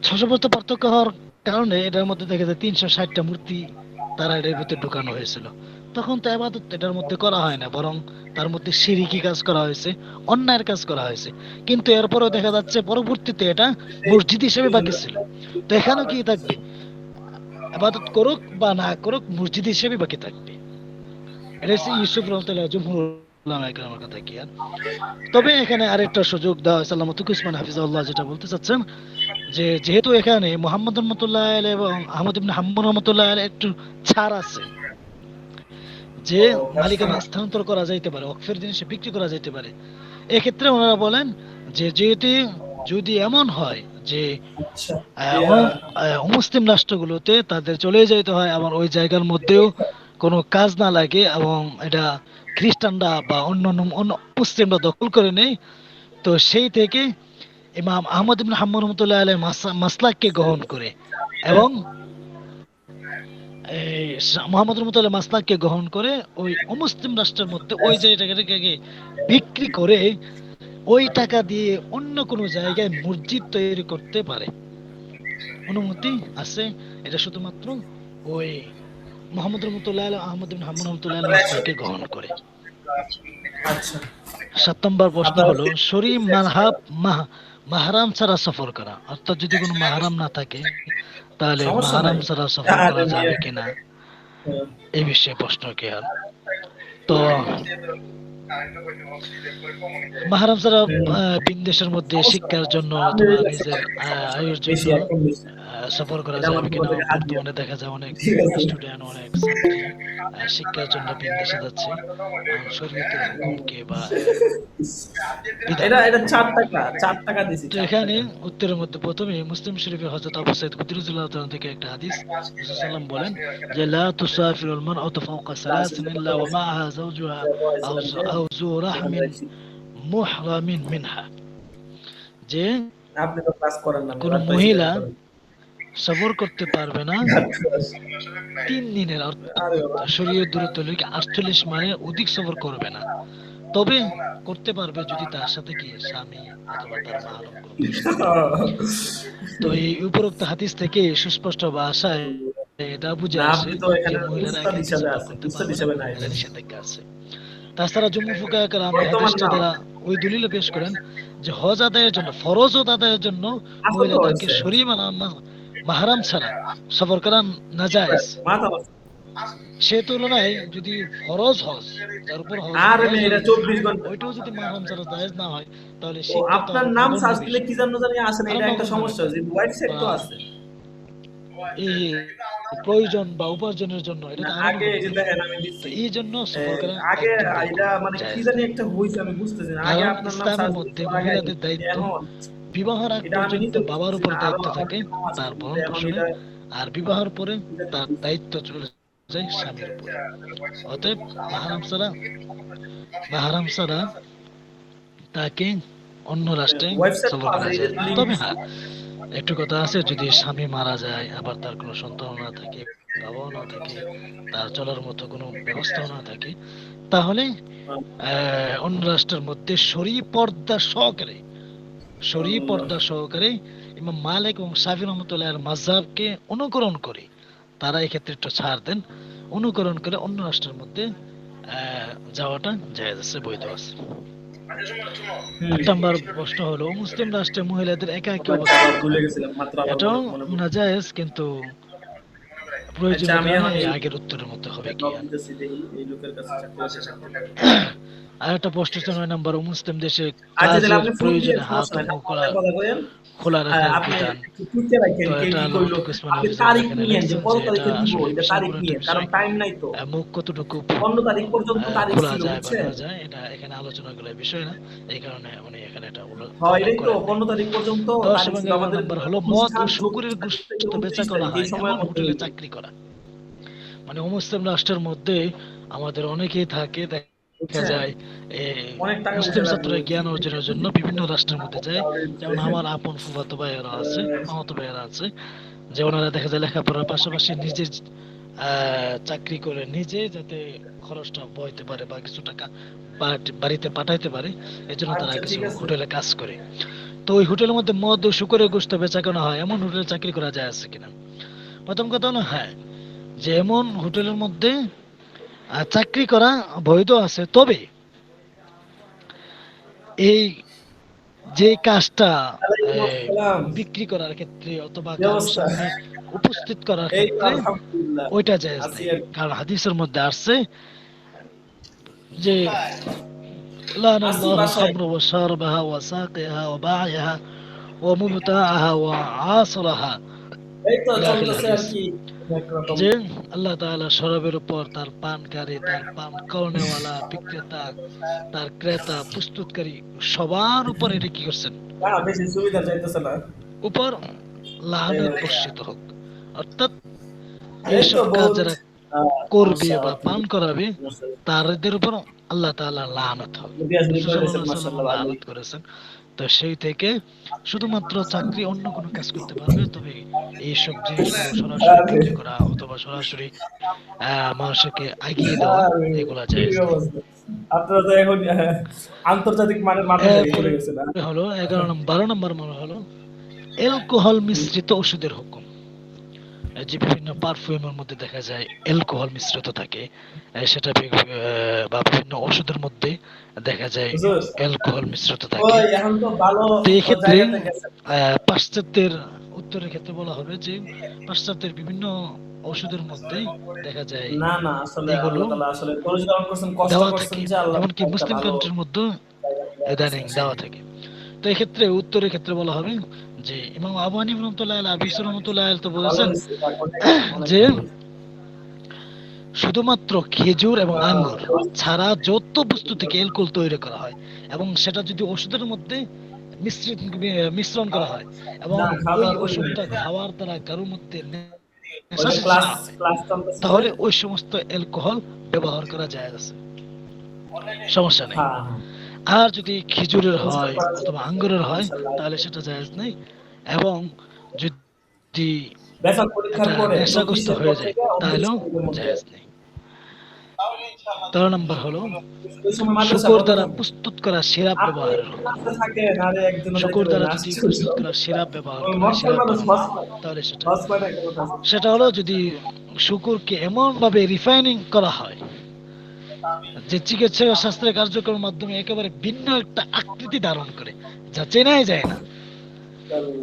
600 বছর পার্থক্য হওয়ার কারণে এটার মধ্যে দেখা যায় 360টা মূর্তি তারা এটার ভিতরে ঢুকানো হয়েছিল। তখন তো আবাদত এটার মধ্যে করা হয় না, বরং তার মধ্যে শিরকি কাজ করা হয়েছে, অন্যায়ের কাজ করা হয়েছে। কিন্তু এরপরেও দেখা যাচ্ছে পরবর্তীতে এটা মসজিদ হিসেবে বাকি ছিল। তো এখানেও কি থাকবে, আবাদত করুক বা না করুক মসজিদ হিসেবে বাকি থাকবে। এটা হচ্ছে ইউসুফ রহমতুল্লাহ জমহুর উলামায়ে কেরামের কথা কি আর। তবে এখানে আরেকটা সুযোগ দেওয়া হয়েছে, আল্লামা তকি উসমান হাফিজাহুল্লাহ যেটা বলতে চাচ্ছেন, যে যেহেতু এখানে মুহাম্মদ রহমতুল্লাহ আলাইহি এবং আহমদ ইবনে হাম্বল রহমতুল্লাহ আলাইহি একটু ছাড় আছে, যে মালিকানা স্থানান্তর করা যাইতে পারে, ওয়াকফের জিনিসে বিক্রি করা যাইতে পারে। এক্ষেত্রে ওনারা বলেন যে যেহেতু যদি এমন হয় যে আচ্ছা। অমুসলিম রাষ্ট্রগুলোতে তাদের চলে যেতে হয়, আবার ওই জায়গার মধ্যেও কোনো কাজ না লাগে এবং এটা খ্রিস্টানরা বা অন্য মুসলিমরা দখল করে নেই, তো সেই থেকে ইমাম আহমদ ইবনে হাম্বল রহমতুল্লাহ আলাইহি মাসলাককে গ্রহণ করে এবং মোহাম্মদ রহমতুল্লাহ মাসলাককে গ্রহণ করে ওই অমুসলিম রাষ্ট্রের মধ্যে ওই জায়গাটাকে বিক্রি করে ওই টাকা দিয়ে অন্য কোনো জায়গায় মসজিদ তৈরি করতে পারে, অনুমতি আছে। এটা শুধুমাত্র ওই মোহাম্মদ রহমতুল্লাহ আলাইহি আহমদ ইবনে হাম্বল রহমতুল্লাহ আলাইহি মাসলাককে গ্রহণ করে। আচ্ছা। 7 নম্বর প্রশ্ন আপনার হলো শরী মাযহাব মাহরাম ছাড়া সফর করা, অর্থাৎ যদি কোনো মাহরাম না থাকে তাহলে সমস্যা মাহরাম নাই। ছাড়া সফর আরে করা মিয়া। যাবে কিনা, হ্যাঁ। এই বিষয়ে প্রশ্ন কি আর। তো মাহরাম ছাড়া ভিন দেশের মধ্যে সমস্যা নাই। শিক্ষার জন্য আপনি অথবা রিল্যাক্সে নিজের থাকেন। আয়ের বেশি জন্য একদম বেশি। সফর করা এটা আমার যাবে কিনা। তোমার থেকে হাত দিয়ে। বর্তমানে দেখা যায় অনেক ঠিক আছে। স্টুডেন্ট, অনেক ছাত্রী শিক্ষার জন্য ভিন দেশে যাচ্ছে শরীয়তের হুকুমকে বা এটা বিধানকে। এটা 4 টাকা 4 টাকা দিছি তো 4 এখানে টাকা। উত্তরের মধ্যে প্রথমে মুসলিম শরীফের হযরত আবু সাঈদ খুদরী রাদিয়াল্লাহু তাআলা থেকে একটা হাদিস, রাসূল সাল্লাল্লাহু বলেন যে লা তুসাফিরুল মারআতু ফাওকা সালাসিন ইল্লা ওয়া মা'আহা যাওজুহা আও যু রাহমিন মুহরামিন মিনহা, যে আপনি তো ক্লাস করেন না, কোন ওয়াইফাই মহিলা শেয়ার করেন। সফর করতে পারবে না 3 দিনের, অর্থাৎ আরে বাবা। শরীয়ত দূরত্ব হলো কি 48 মাইলের অধিক সফর করবে না। তবে করতে পারবে যদি তার সাথে কি স্বামী অথবা তার মাহরম কোনো পুরুষ থাকে। তো এই উপরোক্ত হাদিস থেকে সুস্পষ্ট ভাষায় এটা বুঝে না, আসে আপনি তো যে এখানে মহিলারা উস্তাদ একাকী হিসাবে সফর আছেন, করতে উস্তাদ পারবে না, হিসাবে নাই এটা নাই। নিষেধাজ্ঞা আছে। তাছাড়া জম্মু ফুকাহা কেরাম এই বর্তমান হাদিসটা নাও দ্বারা ওই দলিল পেশ করেন যে হজ আদায়ের জন্য, ফরজ হজ আদায়ের জন্য আসো তো মহিলাদেরকে হয়েছে। শরী মাহরাম ছাড়া সফর করা নাজায়েজ। মাথা নষ্ট। সে তুলনায় যদি ফরজ হজ, যার উপর হজ আরে ফরজ মেয়ে, এটা হয়ে গেছে, 24 ঘন্টা। ওইটাও যদি মাহরাম ছাড়া জায়েজ না হয়, তাহলে ও, শিক্ষা তো আপনার আরো নাম নগণ্য সার্চ দিলে বিষয়, কি জানো জানি আসে না, আরো এটা একটা নগণ্য সমস্যা ব্যাপার। হচ্ছে। ওয়েবসাইট বা তো আছে। এই প্রয়োজন বা উপার্জনের জন্য এটা না, তো আরো আগে নগণ্য এই যে বিষয়। দেখেন আমি তো দিচ্ছি। এই জন্য এ, সফর করা আগে একদমই এটা মানে কি জায়েজ জানি না। একটা হইছে, আমি বুঝতেছি না। আগে কারণ আপনার নাম ইসলামের সার্চ দিলে মধ্যে সবার আগে আইতো। মহিলাদের কিন্তু দায়িত্ব এখন বিবাহের আগ এটা আমি পর্যন্ত নিজেও বাবার বুঝতেছি উপর না, আরো দায়িত্ব থাকে, অনেকে নাম আছে, তার কিন্তু ভরণ এখন পোষণের। এটা আর বিবাহের পরে তার দায়িত্ব চলে যায় স্বামীর উপরে। অতএব মাহারাম ছাড়া মাহারাম ছাড়া তাকে অন্য রাষ্ট্রে ওয়েবসাইট তো সফর আছে, করা এই যে যায় না। লিংক তবে দিছি। হ্যাঁ, একটু কথা আছে, যদি স্বামী মারা যায়, আবার তার কোনো সন্তান না থাকে, বাবাও না থাকে, তার চলার মতো কোনো ব্যবস্থাও না থাকে, তাহলে অন্য রাষ্ট্রের মধ্যে শরী পর্দা সহকারে ইমাম মালিক এবং শাফি রহমতুল্লাহর মাযহাবকে অনুকরণ করে তারা এই ক্ষেত্রে একটু ছাড় দেন, অনুকরণ করে অন্য রাষ্ট্রের মধ্যে যাওয়াটা জায়েজ আছে, বৈধ আছে। হুম। 8 নম্বর প্রশ্ন হলো মুসলিম রাষ্ট্রে মহিলাদের একাকী আবার অবস্থান আবার করা, ভুলে গেছিলাম, মাত্র আবার এটাও মনে পড়ছে। নাজায়েজ, কিন্তু আচ্ছা, প্রয়োজনীয় আমি কারণে এখন এই এই আগের উত্তরের মধ্যে হবে কি জব আর। দিতেছি, দেখি এই লোকের কাছে চাকরি আছে নাকি। আর একটা প্রশ্ন হচ্ছে 9 নম্বর, মুসলিম দেশে আচ্ছা, তাহলে কাজের আপনি ফোন দিয়ে প্রয়োজনে হাত সমস্যা ও নাই, মুখ ফোনের কথা কইেন। খোলা রাখার আপনি বিধান। একটু টুইটে রাখেন তো কে এটা কি আল্লামা কইলো। তৌফিক ওসমান আপনি হাফিজাহুল্লাহ তারিখ এখানে নিয়েন যে লিখছেন কত যে এটা তারিখে দিব, আসলে এটা বিশাল তারিখ বড় একটা নিয়েন, কারণ বিষয়। টাইম নাই তো। মুখ কতটুকু 15 তারিখ পর্যন্ত তারিখ খোলা ছিল, যায় বা বুঝছেন? না যায়, এটা এখানে আলোচনা করার বিষয় না, এই কারণে উনি এখানে এটা হয় উল্লেখ এটাই তো, করেন নাই। 15 তারিখ পর্যন্ত 10 তারিখ এবং ছিল 11 আমাদের। নম্বর হলো মদ ও অনুষ্ঠান শুকুরের 24 তারিখ থেকে গোশত বেচা 29 কেনা তারিখ এই হয় এমন সময়ের মধ্যে হোটেলে হইব। চাকরি করা। মানে মুসলিম রাষ্ট্রের মধ্যে আমাদের অনেকেই থাকে, দেখা বুঝছেন? যায় অনেক টাকা মুসলিম পয়সা লাগবে ছাত্ররা ওই জ্ঞান চিন্তা অর্জনের করে। জন্য বিভিন্ন রাষ্ট্রের মধ্যে যায়। যেমন আমার আপন ফুফাতো ভাইয়েরা আছে, মামাতো ভাইয়েরা আছে, যে ওনারা দেখা যায় লেখাপড়ার পাশাপাশি নিজে চাকরি করে নিজে যাতে খরচটা বইতে পারে বা কিছু টাকা বাড়িতে পাঠাইতে পারে, এই জন্য তারা আচ্ছা, কিছু ঠিক আছে। হোটেলে কাজ করে। তো ওই হোটেলের মধ্যে মদ ও শুকরের গোশত বেচা কেনা হয় এমন হোটেলে চাকরি করা যায় আছে কিনা। প্রথম কথা হলো হ্যাঁ, যে এমন হোটেলের মধ্যে চাকরি করা বৈধ আছে, তবে এই যে কাজটা এই, সালাম, বিক্রি করার ক্ষেত্রে অথবা কি কারোর অবস্থা? সামনে উপস্থিত করার এই তো ক্ষেত্রে আলহামদুলিল্লাহ, ওইটা জায়েজ আছি নাই। আর কারণ হাদিসের মধ্যে আসছে যে লানাল্লাহু বাসায়। খামর ওয়া শারবাহা ওয়া সাকিহা ওয়া বা'iহা ওয়া মুবতাআহা ওয়া আসরাহা এই তো ইলা আখির চলতেছে আর হাদিস। কি একরকম। যে আল্লাহ তাআলা শরাবের উপর, তার পানকারী, তার পান করনেওয়ালা, বিক্রেতা, তার ক্রেতা, প্রস্তুতকারী, সবার উপর এটা কি করছেন, না বেশি সুবিধা চাইতেছে না। উপর এই লানত আর কি। বর্ষিত হোক। অর্থাৎ এই তো এইসব কাজ বহুত যারা করবে সমস্যা বা পান করাবে সমস্যা। তাদের উপর আল্লাহ তাআলা লানত হবে। নবী আসলে রাসূল করে সাল্লাল্লাহু দিয়েছেন আলাইহি ওয়াসাল্লাম মাশাআল্লাহ ভালোই। লানত করেছেন। তো সেই থেকে শুধুমাত্র চাকরি, অন্য কোনো কাজ করতে পারবে, তবে এইসব জিনিসগুলো সরাসরি আরে বিক্রি করা অথবা সরাসরি মানুষকে আগিয়ে দেওয়া, আরে, এগুলা কি জায়েজ নেই। অবস্থা! আপনারা তো এখন আন্তর্জাতিক মানের মানুষ হয়ে এরপরে চলে গেছে না? হলো 12 নম্বর মানে হলো অ্যালকোহল মিশ্রিত ওষুধের হুকুম। যে বিভিন্ন পারফিউমের মধ্যে দেখা যায় অ্যালকোহল মিশ্রিত থাকে, সেটা বা বিভিন্ন ওষুধের মধ্যে দেখা যায় হুজুর, অ্যালকোহল মিশ্রিত থাকে। ওই এখন তো ভালো তো এই ক্ষেত্রে জায়গাতে গেছে। পাশ্চাত্যের উত্তরের ক্ষেত্রে বলা হবে যে পাশ্চাত্যের বিভিন্ন ওষুধের মধ্যে দেখা যায় না না, আসলে এগুলো আল্লাহ তাআলা আসলে পরিচালনা করছেন, কষ্ট দেওয়া করছেন থাকে, যে আল্লাহ এমনকি তাআলা একটা মুসলিম ভালো কান্ট্রির মধ্যে জায়গা নিয়ে গেছে ইদানিং আসলে। দেওয়া থাকে। তো এই ক্ষেত্রে উত্তরের ক্ষেত্রে বলা হবে যে ইমাম আবু হানিফা রাহমাতুল্লাহ আলাইহি, আবি ইসা রাহমাতুল্লাহ আলাইহি তো ভালো বলেছেন হয়েছে, যাক, অনেক অনেক যে ভালো হয়েছে। শুধুমাত্র খেজুর এবং আঙ্গুর হ্যাঁ, ছাড়া যত বস্তু থেকে অ্যালকোহল তৈরি করা হয়, এবং সেটা যদি ওষুধের মধ্যে মিশ্রিত মিশ্রণ করা হয়, এবং না, খাওয়া ওই দাওয়া করি নাই। ওষুধটা খাওয়ার দ্বারা কারোর মধ্যে নেশা ওটা সৃষ্টি ক্লাস না হয়, ক্লাস চলতেছে যে। তাহলে ওই সমস্ত অ্যালকোহল ব্যবহার করা যায় আছে, সমস্যা নেই। হ্যাঁ, আর যদি খেজুরের অনুষ্ঠান হয় করা অথবা চলতেছে আঙ্গুরের হয় ইনশাআল্লাহ। তাহলে সেটা জায়েজ নেই। এবং যদি বেতন পরীক্ষার এটা পরে নেশাগ্রস্ত 24-এর পর হয়ে যায় থেকে 29 তাহলেও তারিখের মধ্যে। জায়েজ নেই। 13 নম্বর হলো ওই সময় মাদ্রাসা শুকর বন্ধ দ্বারা থাকে। প্রস্তুত করা সিরাপ আপনি ব্যবহারের হুকুম। ক্লাসে থাকেন, আরে একদিনও যাইতে শুকর পারেন দ্বারা না, যদি আশ্চর্য প্রস্তুত করা অবস্থা। সিরাপ ব্যবহার ওই করে, মক্কেল সিরাপ মানুষ বানানো হজ হয়, পায়। তাহলে সেটা, হজ পায় না একটা কথা আছে। সেটা হলো যদি শুকরকে এমন ভাবে রিফাইনিং করা হয় যে চিকিৎসা শাস্ত্রের কার্যক্রমের মাধ্যমে একেবারে ভিন্ন একটা আকৃতি ধারণ করে, যা চেনাই যায় না,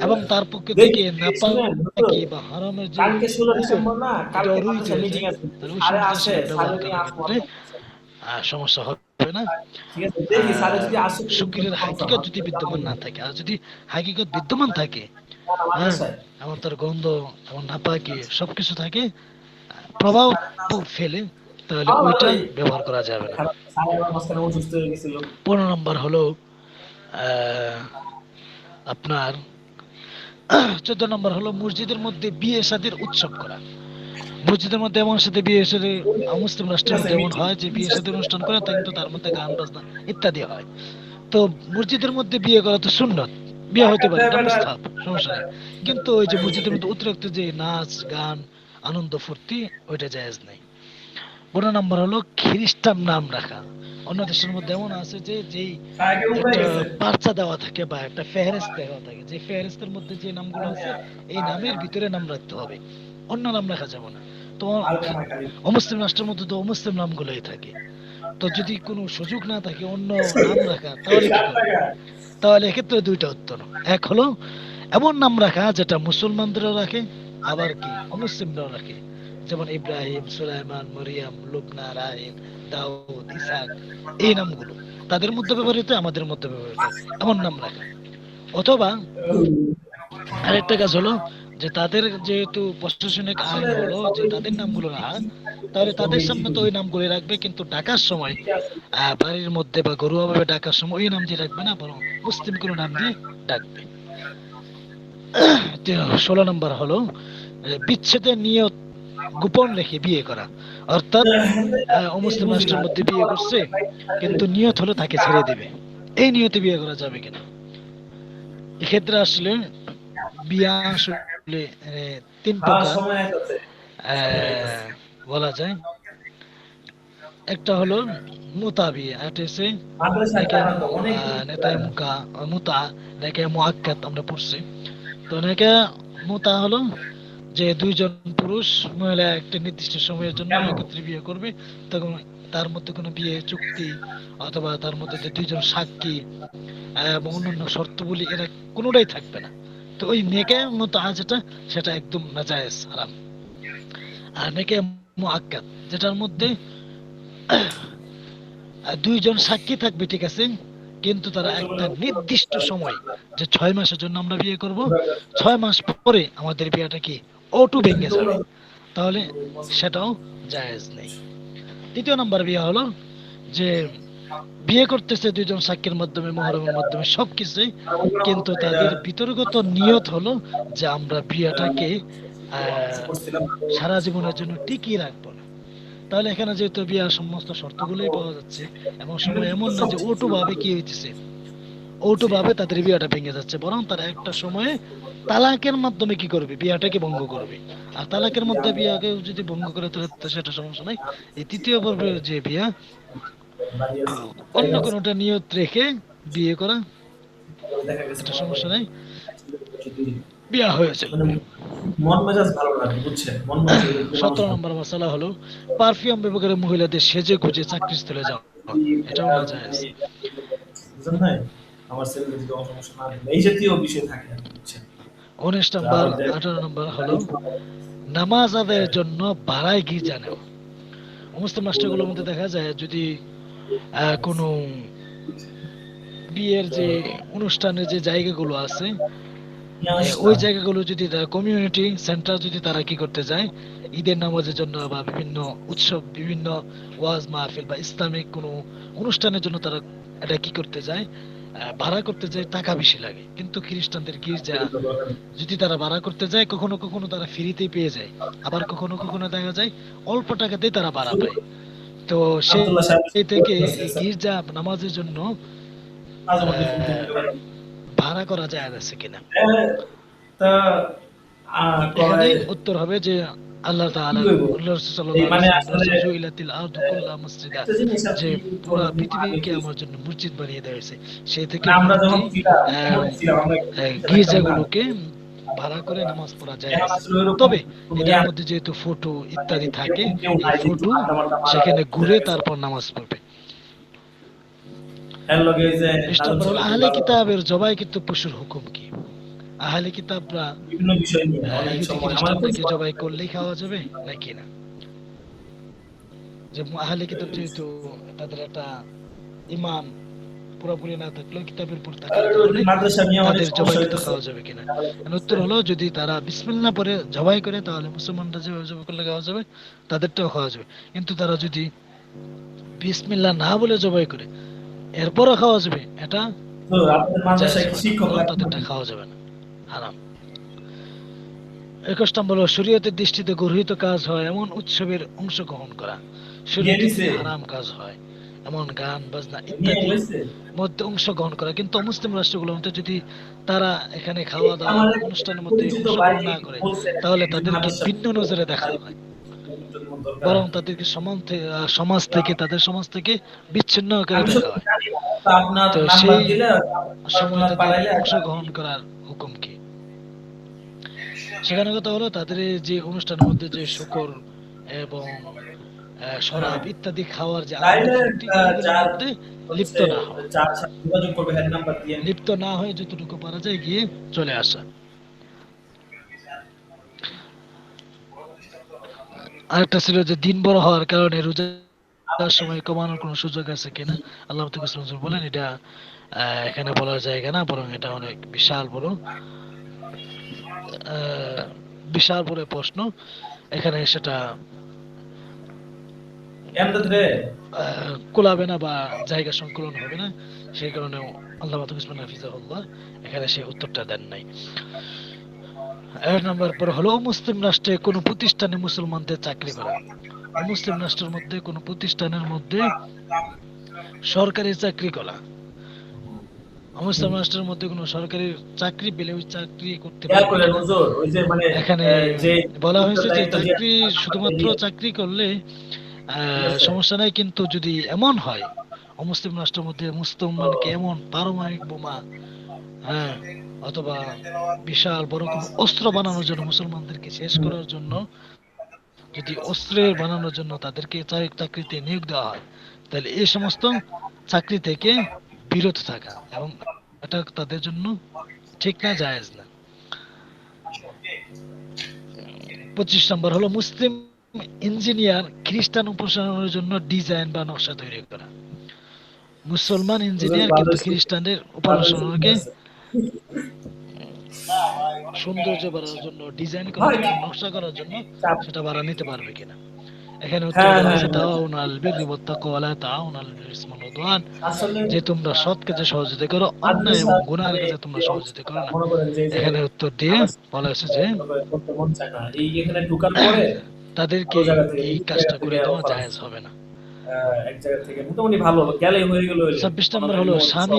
এবং তার পক্ষ দেখি, থেকে এই শুনেন হুজুর, নাপাকি বা হারামের যে কালকে 16 হুকুম ডিসেম্বর না, এটা কালকে অরহিত মাদ্রাসা হয়ে মিটিং যায়, আছে। তাহলে ওই স্যারে সমস্ত আসে, সিরাপ ব্যবহার স্যারে নিয়ে করার আসবো ক্ষেত্রে আপনার কাছে। সমস্যা হবে না। ঠিক আছে, দেখি স্যারে আর যদি আসে শুকিরের হাকিকত যদি বিদ্যমান না থাকে, আর যদি হাকিকত বিদ্যমান থাকে, হ্যাঁ, মাদ্রাসায়। এমন তার গন্ধ, এমন নাপাকি সবকিছু থাকে, প্রভাব ফেলে, তাহলে আমার ওইটা ওই ব্যবহার করা যাবে না। স্যার আমার মাঝখানে অসুস্থ হয়ে গেছিল। 15 নম্বর হলো আহ, আপনার 14 নম্বর হলো মসজিদের মধ্যে বিয়ে শাদীর উৎসব করা। মসজিদের মধ্যে এমন সাথে বিয়ে শাদী, মুসলিম ঠিক রাষ্ট্রের আছে, মধ্যে এমন মিটিং হয় যে বিয়ে শেষ শাদীর করে অনুষ্ঠান করে, তারপরে কিন্তু তার মধ্যে গান বাজনা ইত্যাদি হয়। তো মসজিদের মধ্যে বিয়ে করা তো সুন্নত, বিয়ে হতে টাকা পারে, দেয় এটা বেটা। মুস্তাহাব, সমস্যা নেই। কিন্তু ওই যে মসজিদের মধ্যে অতিরিক্ত যে নাচ গান, আনন্দ ফুর্তি, ওইটা জায়েজ নেই। 15 নম্বর হলো খ্রিস্টান নাম রাখা। অন্য দেশের মধ্যে এমন আছে যে যেই আগে উঠে একটা গেছে। পার্চা দেওয়া থাকে বা একটা ফেহরিস্ত দেওয়া থাকে, যে ফেহরিস্তের মধ্যে যে নামগুলো আছে এই নামের ভিতরে নাম রাখতে হবে, অন্য নাম রাখা যাবে না। তো আর কানা খালি। অমুসলিম রাষ্ট্রের মধ্যে তো অমুসলিম নামগুলোই থাকে। তো যদি কোনো সুযোগ না থাকে অন্য নাম রাখা, তাহলে কি 60 করবে? টাকা। তাহলে এক্ষেত্রে দুইটা উত্তর। এক হলো এমন নাম রাখা যেটা মুসলমানদেরও রাখে, আবার কি অমুসলিমরাও রাখে, যেমন ইব্রাহিম, সুলাইমান, মরিয়াম, লুবনা, রাহিম, দাউদ, ইসাক, এই নামগুলো তাদের মধ্যে ব্যবহৃত, আমাদের মধ্যে ব্যবহৃত, এমন নাম রাখা। অথবা আরেকটা কাজ হলো যে তাদের যেহেতু প্রশাসনিক আইন আসলে হলো যে সবই তাদের নামগুলো রাখা, তাহলে তাদের সামনে তো ওই নামগুলো রাখবে, কিন্তু ডাকার সময় বাড়ির মধ্যে বা ঘরোয়া ভাবে ডাকার সময় ওই নাম দিয়ে রাখবে না, বরং মুসলিম কোনো নাম দিয়ে ডাকবে। 16 নম্বর হলো বিচ্ছেদের নিয়ত গোপন রেখে বিয়ে করা। অর্থাৎ অমুসলিম বুঝি না। রাষ্ট্রের মধ্যে বিয়ে করছে, কিন্তু নিয়ত হলো তাকে ছেড়ে দিবে, এই নিয়তে বিয়ে করা যাবে কিনা? এক্ষেত্রে আসলে বিয়া আসলে তিন হ্যাঁ, প্রকার সময় আছে, সময় আছে। বলা যায়। একটা হলো মুতা বিয়ে, একটা হচ্ছে মাদ্রাসায় নেকা জানা তো অনেক নেতায় মুকা মুতা, নেকা মুআক্কাদ আমরা পড়ছি। তো নেকা মুতা হলো যে দুইজন পুরুষ মহিলা একটা নির্দিষ্ট সময়ের জন্য কেন? একত্রে বিয়ে করবে, তখন তার মধ্যে কোনো বিয়ে চুক্তি অথবা তার মধ্যে যে দুইজন সাক্ষী এবং অন্যান্য শর্তগুলি এরা কোনোটাই থাকবে না। তো ওই নেকে মতো যেটা সেটা একদম নাজায়েজ হারাম। আর নেকে মুআক্কাদ যেটার মধ্যে দুইজন সাক্ষী থাকবে, ঠিক আছে, কিন্তু তারা একটা নির্দিষ্ট সময়, যে 6 মাসের জন্য আমরা বিয়ে করব, 6 মাস পরে আমাদের বিয়েটা কি অটো ভেঙে যাবে, তাহলে সেটাও জায়েজ নেই। দ্বিতীয় নাম্বার বিয়ে হলো যে বিয়ে করতেছে দুইজন সাক্ষীর মাধ্যমে, মুহররমের মাধ্যমে সবকিছুই, কিন্তু তাদের বিতর্কত নিয়ত হলো যে আমরা বিয়েটাকে সারা জীবনের জন্য টিকিয়ে রাখবো না। তাহলে এখানে যেহেতু বিয়ার সমস্ত শর্তগুলোই পাওয়া যাচ্ছে, এবং সময় এমন না যে ওটু ভাবে কি হইতেছে, ওটু ভাবে তাদের বিয়াটা ভেঙে যাচ্ছে, বরং তারা একটা সময়ে তালাকের মাধ্যমে কি করবে, বিয়াটাকে ভঙ্গ করবে। আর তালাকের মধ্যে বিয়াকে যদি ভঙ্গ করে তাহলে তো সেটা সমস্যা নাই। এই তৃতীয় পর্বের যে বিয়া, অন্য কোনোটা নিয়ত রেখে বিয়ে করা, এটা সমস্যা নাই, বিয়া হয়ে যাবে। মানে মন মেজাজ ভালো লাগে, বুঝছেন? মন মেজাজ হলে একটু মানুষ 17 ভালো। নম্বর মশলা হলো পারফিউম ব্যবহারে মহিলাদের সেজে গুজে চাকরিস্থলে যাওয়া, এটাও না জায়েজ। বুঝেন নাই? আমার ছেলে যদি কোনো সমস্যা না দিলে, এই জাতীয় বিষয় থাকে আর কি, বুঝছেন? 19 যা নম্বর, আমাদের 18 নম্বর হলো নামাজ আদায়ের জন্য ভাড়ায় গির্জা নেওয়া। মুসলিম রাষ্ট্রগুলোর মধ্যে দেখা যায় যদি কোনো বিয়ের যে অনুষ্ঠানের যে জায়গাগুলো আছে, নিয়ে ওই আসলাম। জায়গাগুলো যদি তারা কমিউনিটি সেন্টার যদি তারা কি করতে যায়, ঈদের নামাজের জন্য বা বিভিন্ন উৎসব, বিভিন্ন ওয়াজ মাহফিল বা ইসলামিক কোনো অনুষ্ঠানের জন্য তারা এটা কি করতে যায়, ভাড়া করতে যায়, টাকা বেশি লাগে। কিন্তু খ্রিস্টানদের গির্জা যদি তারা ভাড়া করতে যায়, কখনো কখনো তারা ফ্রিতেই পেয়ে যায়, আবার কখনো কখনো দেখা যায় অল্প টাকাতেই তারা ভাড়া পায়। তো আব্দুল্লাহ সাহেব সেই থেকে বলতেছে, এই স্যার, গির্জা নামাজের জন্য আজ আমাকে ফোন আহ, দিতে পারেন? ভাড়া করা যায় আছে কিনা। হ্যাঁ, তা এখানে কয় উত্তর হবে যে আল্লাহ কি তাআলা, করব? আল্লাহ রাসূল এই সাল্লাল্লাহু আলাইহি মানে ওয়াসাল্লাম আসলে বলেছেন জুইলাতিল আরদু কুল্লা মসজিদা, একটা জিনিস যে আপনি পুরা পৃথিবীকে দেখেছি। আমার জন্য মসজিদ বানিয়ে দেওয়া হয়েছে। সেই থেকে মানে আমরা যখন মূর্তি ছিলাম, আহ, কেমন ছিলাম আমরা, থাকতাম না। গির্জাগুলোকে ভাড়া করে নামাজ পড়া যায়। এখন আসলে ওইরকম তবে কোনো এটার মধ্যে যেহেতু ফটো ইত্যাদি থাকে, এরকম কেউ এই নাই যে একটু ফটো আড্ডা মাড্ডা মারা সেখানে ঘুরে গেছে। তারপর নামাজ পড়বে। এর লগে এই যে 20 দারুণ নম্বর হলো শরীফ আহলে বাজার, কিতাবের জবাইকৃত পশুর হুকুম কি। আহলে কিতাবরা বিভিন্ন বিষয় নিয়ে অনেক ইহুদি সময় আমাদের তো খ্রিস্টানদেরকে জবাই করলেই খাওয়া যাবে নাকি না? যে আহলে কিতাব যেহেতু তাদের একটা ইমান পুরোপুরি না থাকলেও কিতাবের উপর থাকার কারণে মাদ্রাসা নিয়ে অনেক তাদের সমস্যা জবাইকৃত হইতেছে। খাওয়া যাবে কিনা। এর উত্তর হলো যদি তারা বিসমিল্লাহ পরে জবাই করে তাহলে মুসলমানরা যেভাবে জবাই করলে খাওয়া যাবে, তাদেরটাও খাওয়া যাবে। কিন্তু তারা যদি বিসমিল্লাহ না বলে জবাই করে এরপরও খাওয়া যাবে, এটা তো আপনাদের জায়েজ মাদ্রাসায় কি হবে না, শিক্ষক বরং লাগবে তাদেরটা নাকি? খাওয়া যাবে না, হারাম। 21 নম্বর হলো শরীয়তের দৃষ্টিতে গর্হিত কাজ হয় এমন উৎসবের অংশগ্রহণ করা। বিয়ে শরীয়তে দিছে? যদি হারাম কাজ হয়, এমন গান বাজনা নিয়ে ইত্যাদি হয়েছে? মধ্যে অংশগ্রহণ করা, কিন্তু অমুসলিম রাষ্ট্রগুলোর মধ্যে যদি তারা এখানে খাওয়া দাওয়া আমার এবং এক অনুষ্ঠানের মধ্যে পরিচিত ভাই অংশগ্রহণ না করে, বলছে আর কি, তাহলে একজন তাদেরকে মাদ্রাসা ভিন্ন নজরে দেখা তাই হয়, দরকার। বরং তাদেরকে সমাজ থেকে, তাদের সমাজ থেকে বিচ্ছিন্ন করে আমি দেখা সত্যি হয়। জানি না, তো আপনার তো নাম্বার সেই দিলে সময় আপনার তাদের পাঠাইলে অংশগ্রহণ করার হুকুম কি। সেখানে কথা হলো তাদের এই যে অনুষ্ঠানের মধ্যে যে শুকর এবং হ্যাঁ, শরাব ইত্যাদি খাওয়ার যে আনন্দ তাইলে ফুর্তি, এইগুলোর যার মধ্যে লিপ্ত হচ্ছে না হওয়া, যার সাথে যোগাযোগ করবে হেড নাম্বার দিয়ে। লিপ্ত না হয়ে যতটুকু পারা যায় গিয়ে চলে আসা। আরেকটা ছিল যে দিন বড় হওয়ার কারণে রোজার সময় কমানোর কোনো সুযোগ আছে কিনা। আল্লাহ তাআলা রাসূল বলেন এটা এখানে বলার জায়গা না, বরং এটা অনেক বিশাল বড় আহ, বিশাল বড় প্রশ্ন। এখানে সেটা এমদাদ রে, কুলাবে না বা জায়গা সংকুলন হবে না, সেই কারণে আল্লাহ হাফিজাহুল্লাহ এখানে সেই উত্তরটা দেন নাই। 1 নম্বর পর হলো মুসলিম রাষ্ট্রে কোনো প্রতিষ্ঠানে মুসলমানদের চাকরি করা। মুসলিম রাষ্ট্রের মধ্যে কোনো প্রতিষ্ঠানের মধ্যে সরকারি চাকরি করা, মুসলিম রাষ্ট্রের মধ্যে কোনো সরকারি চাকরি পেলে ওই চাকরি করতে ইয়া পারবে করেন কিনা। হুজুর, ওই যে মানে এখানে যে বলা হয়েছে যে দায়িত্ব দিয়ে চাকরি শুধুমাত্র চাকরি করলে ঠিক আছে। সমস্যা নাই, কিন্তু যদি এমন হয় অমুসলিম রাষ্ট্রের মধ্যে মুসলমানকে এমন পারমাণবিক বোমা, হ্যাঁ, অথবা বিশাল বড় কোনো অস্ত্র বানানোর জন্য, মুসলমানদেরকে শেষ করার জন্য যদি অস্ত্রের বানানোর জন্য তাদেরকে চাকরিতে নিয়োগ দেওয়া হয়, তাহলে এই সমস্ত চাকরি থেকে বিরত থাকা, এবং এটা তাদের জন্য ঠিক না, জায়েজ না। 25 নম্বর হলো মুসলিম ইঞ্জিনিয়ার খ্রিস্টান উপাসনার জন্য ডিজাইন বা নকশা তৈরি করা। মুসলমান হুজুর ইঞ্জিনিয়ার কিন্তু ভালোই খ্রিস্টানদের ভালোই শিখতে উপাসনাকে আছে। সৌন্দর্য বাড়ানোর জন্য, ডিজাইন করার হয় জন্য, কি? নকশা করার জন্য চাপ। সেটা ভাড়া নিতে পারবে কিনা। এখানে উত্তর হ্যাঁ দেওয়া হ্যাঁ হয়েছে হ্যাঁ, তাআউনু আলাল বিররি ওয়াত তাকওয়া ওয়া লা তাআউনু আলাল ইসমি ওয়াল উদওয়ান, আসলে যে তোমরা সৎ কাজে সহযোগিতা করো, অন্যায় এবং মাদ্রাসা গুনাহের মানে কাজে যে তোমরা সহযোগিতা করো অবস্থাটা না। মনে করেন যে যে এখানে উত্তর দিয়ে আমার বলা হয়েছে যে মনে করেন করতে মন চায় না, এই এখানে ঢোকার পরে তাদেরকে ভালো জায়গা থেকে এই বিভিন্ন জায়গা কাজটা থেকে করে দেওয়া অফার জায়েজ আসছে, হবে না। এক জায়গা থেকে মোটামুটি ভালো গেলেই হয়ে গেল হইলে 26 নম্বর হলো মনোনয়ন সব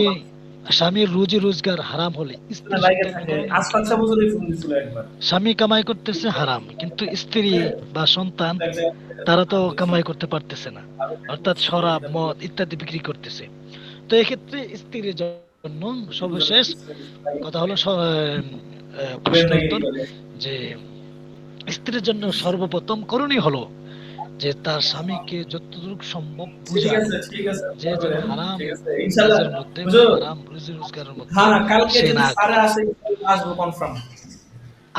স্বামীর রুজি রোজগার হারাম হলে না স্ত্রী লাগে থাকে। সন্তানকে আশফাক সাহেব হুজুরই ফোন দিছিল একবার। স্বামী কামাই করতেছে হারাম, কিন্তু স্ত্রী হ্যাঁ, বা সন্তান এক জায়গা তারা তো থেকে কামাই করতে পারতেছে না, আরো অর্থাৎ শরাব সহযোগিতা করলো। মদ ইত্যাদি বিক্রি করতেছে। তো এক্ষেত্রে স্ত্রীর জন্য সর্বশেষ কথা হলো প্রশ্নের গোয়েন্দাগিরি উত্তর করে। যে স্ত্রীর জন্য সর্বপ্রথম করণীয় হলো যে তার স্বামীকে যতটুকু সম্ভব বুঝানো, ঠিক আছে যে দোয়া যেন করেন। হারাম ঠিক আছে ইনশাআল্লাহ। কাজের মধ্যে বা হুজুর, হারাম রুজি রোজগারের মধ্যে হ্যাঁ কালকে সে যদি না সারা করে। আসে ইনশাআল্লাহ আসবো কনফার্ম।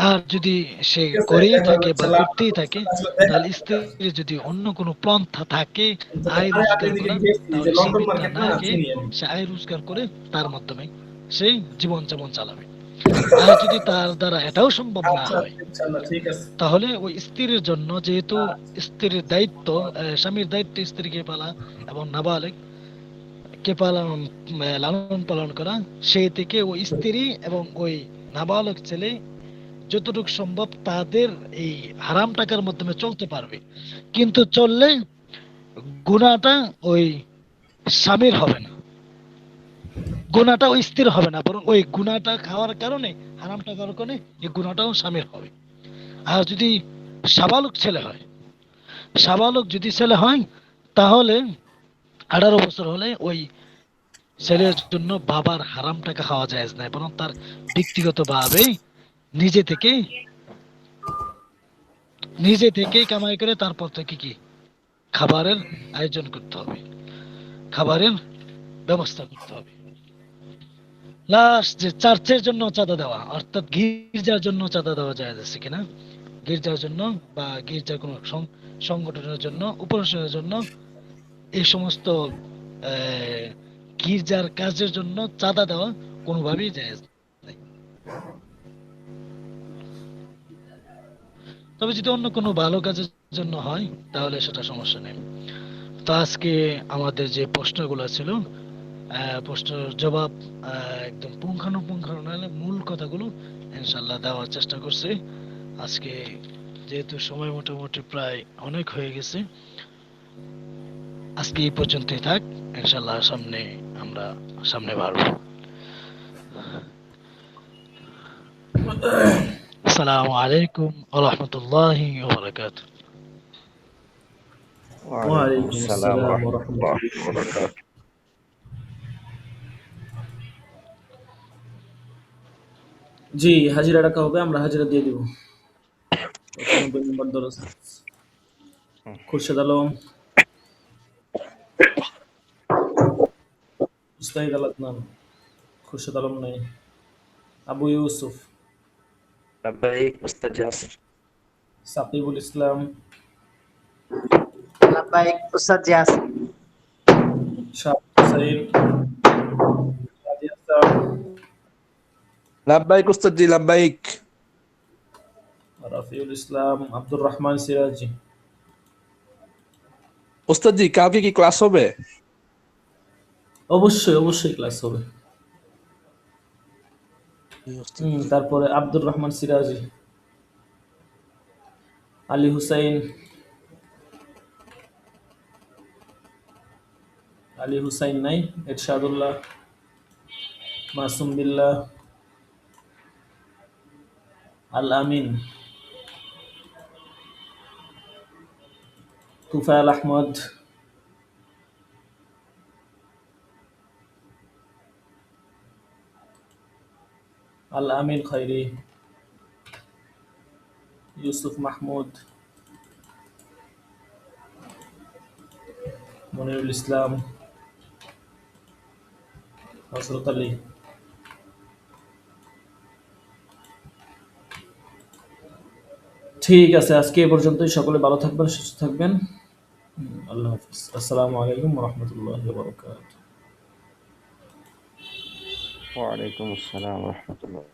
আর যদি সে ঠিক আছে করেই দেখা হবে থাকে বা ইনশাআল্লাহ। করতেই থাকে, আসলে দেখা তাহলে স্ত্রীর যদি অন্য কোনো পন্থা থাকে আয় আরে আমি রোজগার এদিকে করা, গেছি যে তাহলে সে লন্ডন মিথ্যা মার্কেট না না খেয়ে চিনি আমি। সে আয় রোজগার করে তার মাধ্যমে সে জীবন যাপন চালাবে। আর যদি তার দ্বারা এটাও সম্ভব না আচ্ছা হয়, ইনশাআল্লাহ ঠিক আছে। তাহলে ওই স্ত্রীর জন্য, যেহেতু আচ্ছা, স্ত্রীর দায়িত্ব, স্বামীর দায়িত্ব স্ত্রীকে পালা এবং নাবালেগ কে পালন, লালন পালন করা, সেই থেকে ওই স্ত্রী এবং ওই নাবালক ছেলে যতটুকু সম্ভব তাদের এই হারাম টাকার মাধ্যমে চলতে পারবে, কিন্তু চললে গুনাহটা ওই স্বামীর হবে না, গুনাহটা ওই স্ত্রীর হবে না, বরং ওই গুনাহটা খাওয়ার কারণে, হারাম টাকার কারণে এই গুনাহটাও স্বামীর হবে। আর যদি সাবালক ছেলে হয়, সাবালক যদি ছেলে হয়, তাহলে 18 বছর হলে ওই ছেলের জন্য বাবার হারাম টাকা খাওয়া যায় না, বরং তার ব্যক্তিগতভাবে নিজে থেকে নিজে থেকেই কামাই করে তারপর থেকে কি খাবারের আয়োজন করতে হবে, খাবারের ব্যবস্থা করতে হবে। লাস্ট যে চার্চের জন্য চাঁদা দেওয়া, অর্থাৎ গির্জার জন্য চাঁদা দেওয়া যায় আছে কিনা, গির্জার জন্য বা গির্জার কোনো সংগঠনের জন্য, উপাসনের জন্য, এই সমস্ত আহ, গির্জার কাজের জন্য চাঁদা দেওয়া কোনোভাবেই জায়েজ নাই। তবে যদি অন্য কোনো ভালো কাজের জন্য হয়, তাহলে সেটা সমস্যা নেই। তো আজকে আমাদের যে প্রশ্নগুলো ছিল, প্রশ্নের জবাব একদম পুঙ্খানুপুঙ্খানু নাহলে মূল কথাগুলো ইনশাল্লাহ দেওয়ার চেষ্টা করছি আজকে। যেহেতু সময় মোটামুটি প্রায় অনেক হয়ে গেছে, আজকে এই পর্যন্তই থাক। ইনশাল্লাহ আমরা সামনে বাড়বো। আসসালামু আলাইকুম ওয়া রাহমাতুল্লাহি ওয়া বারাকাতুহু। ওয়ালাইকুম ওয়ালাইকুম আসসালাম আসসালাম ওয়া রহমতুল্লাহ রাহমাতুল্লাহ। জি হাজিরা রাখা হবে, আমরা হাজিরা দিয়ে দিব। 95 নম্বর দরজ খুরশেদ আলম, মুস্তাহিদ আল আদনান, খুরশেদ আলম নাই, আবু ইউসুফ, লাব্বাইক উস্তাদ জাসর। সাকিবুল ইসলাম, লাব্বাইক উস্তাদ জিয়াস। শাহ হুসাইন, হাজি হাসান, লাব্বাইক উস্তাদ জি লাব্বাইক। রাফিউল ইসলাম, আব্দুর রহমান সিরাজি। উস্তাদ জি কালকে কি ক্লাস হবে? অবশ্যই অবশ্যই ক্লাস হবে। জি, উস্তাদ জি। তারপরে আব্দুর রহমান সিরাজি, আলী হুসাইন, আলী হুসাইন নাই, এরশাদুল্লাহ, মাসুম বিল্লাহ, আল আমিন, তুফাইল আহমদ, আল আমিন খৈরি, ইউসুফ মাহমুদ, মনিরুল ইসলাম, হযরত আলী। ঠিক আছে, আজকে এ পর্যন্তই। সকলে ভালো থাকবেন, সুস্থ থাকবেন। আল্লাহ হাফিজ। আসসালামু আলাইকুম ওয়া রাহমাতুল্লাহি ওয়া বারাকাতুহু। ওয়ালাইকুম আসসালাম রহমতুল্লাহ।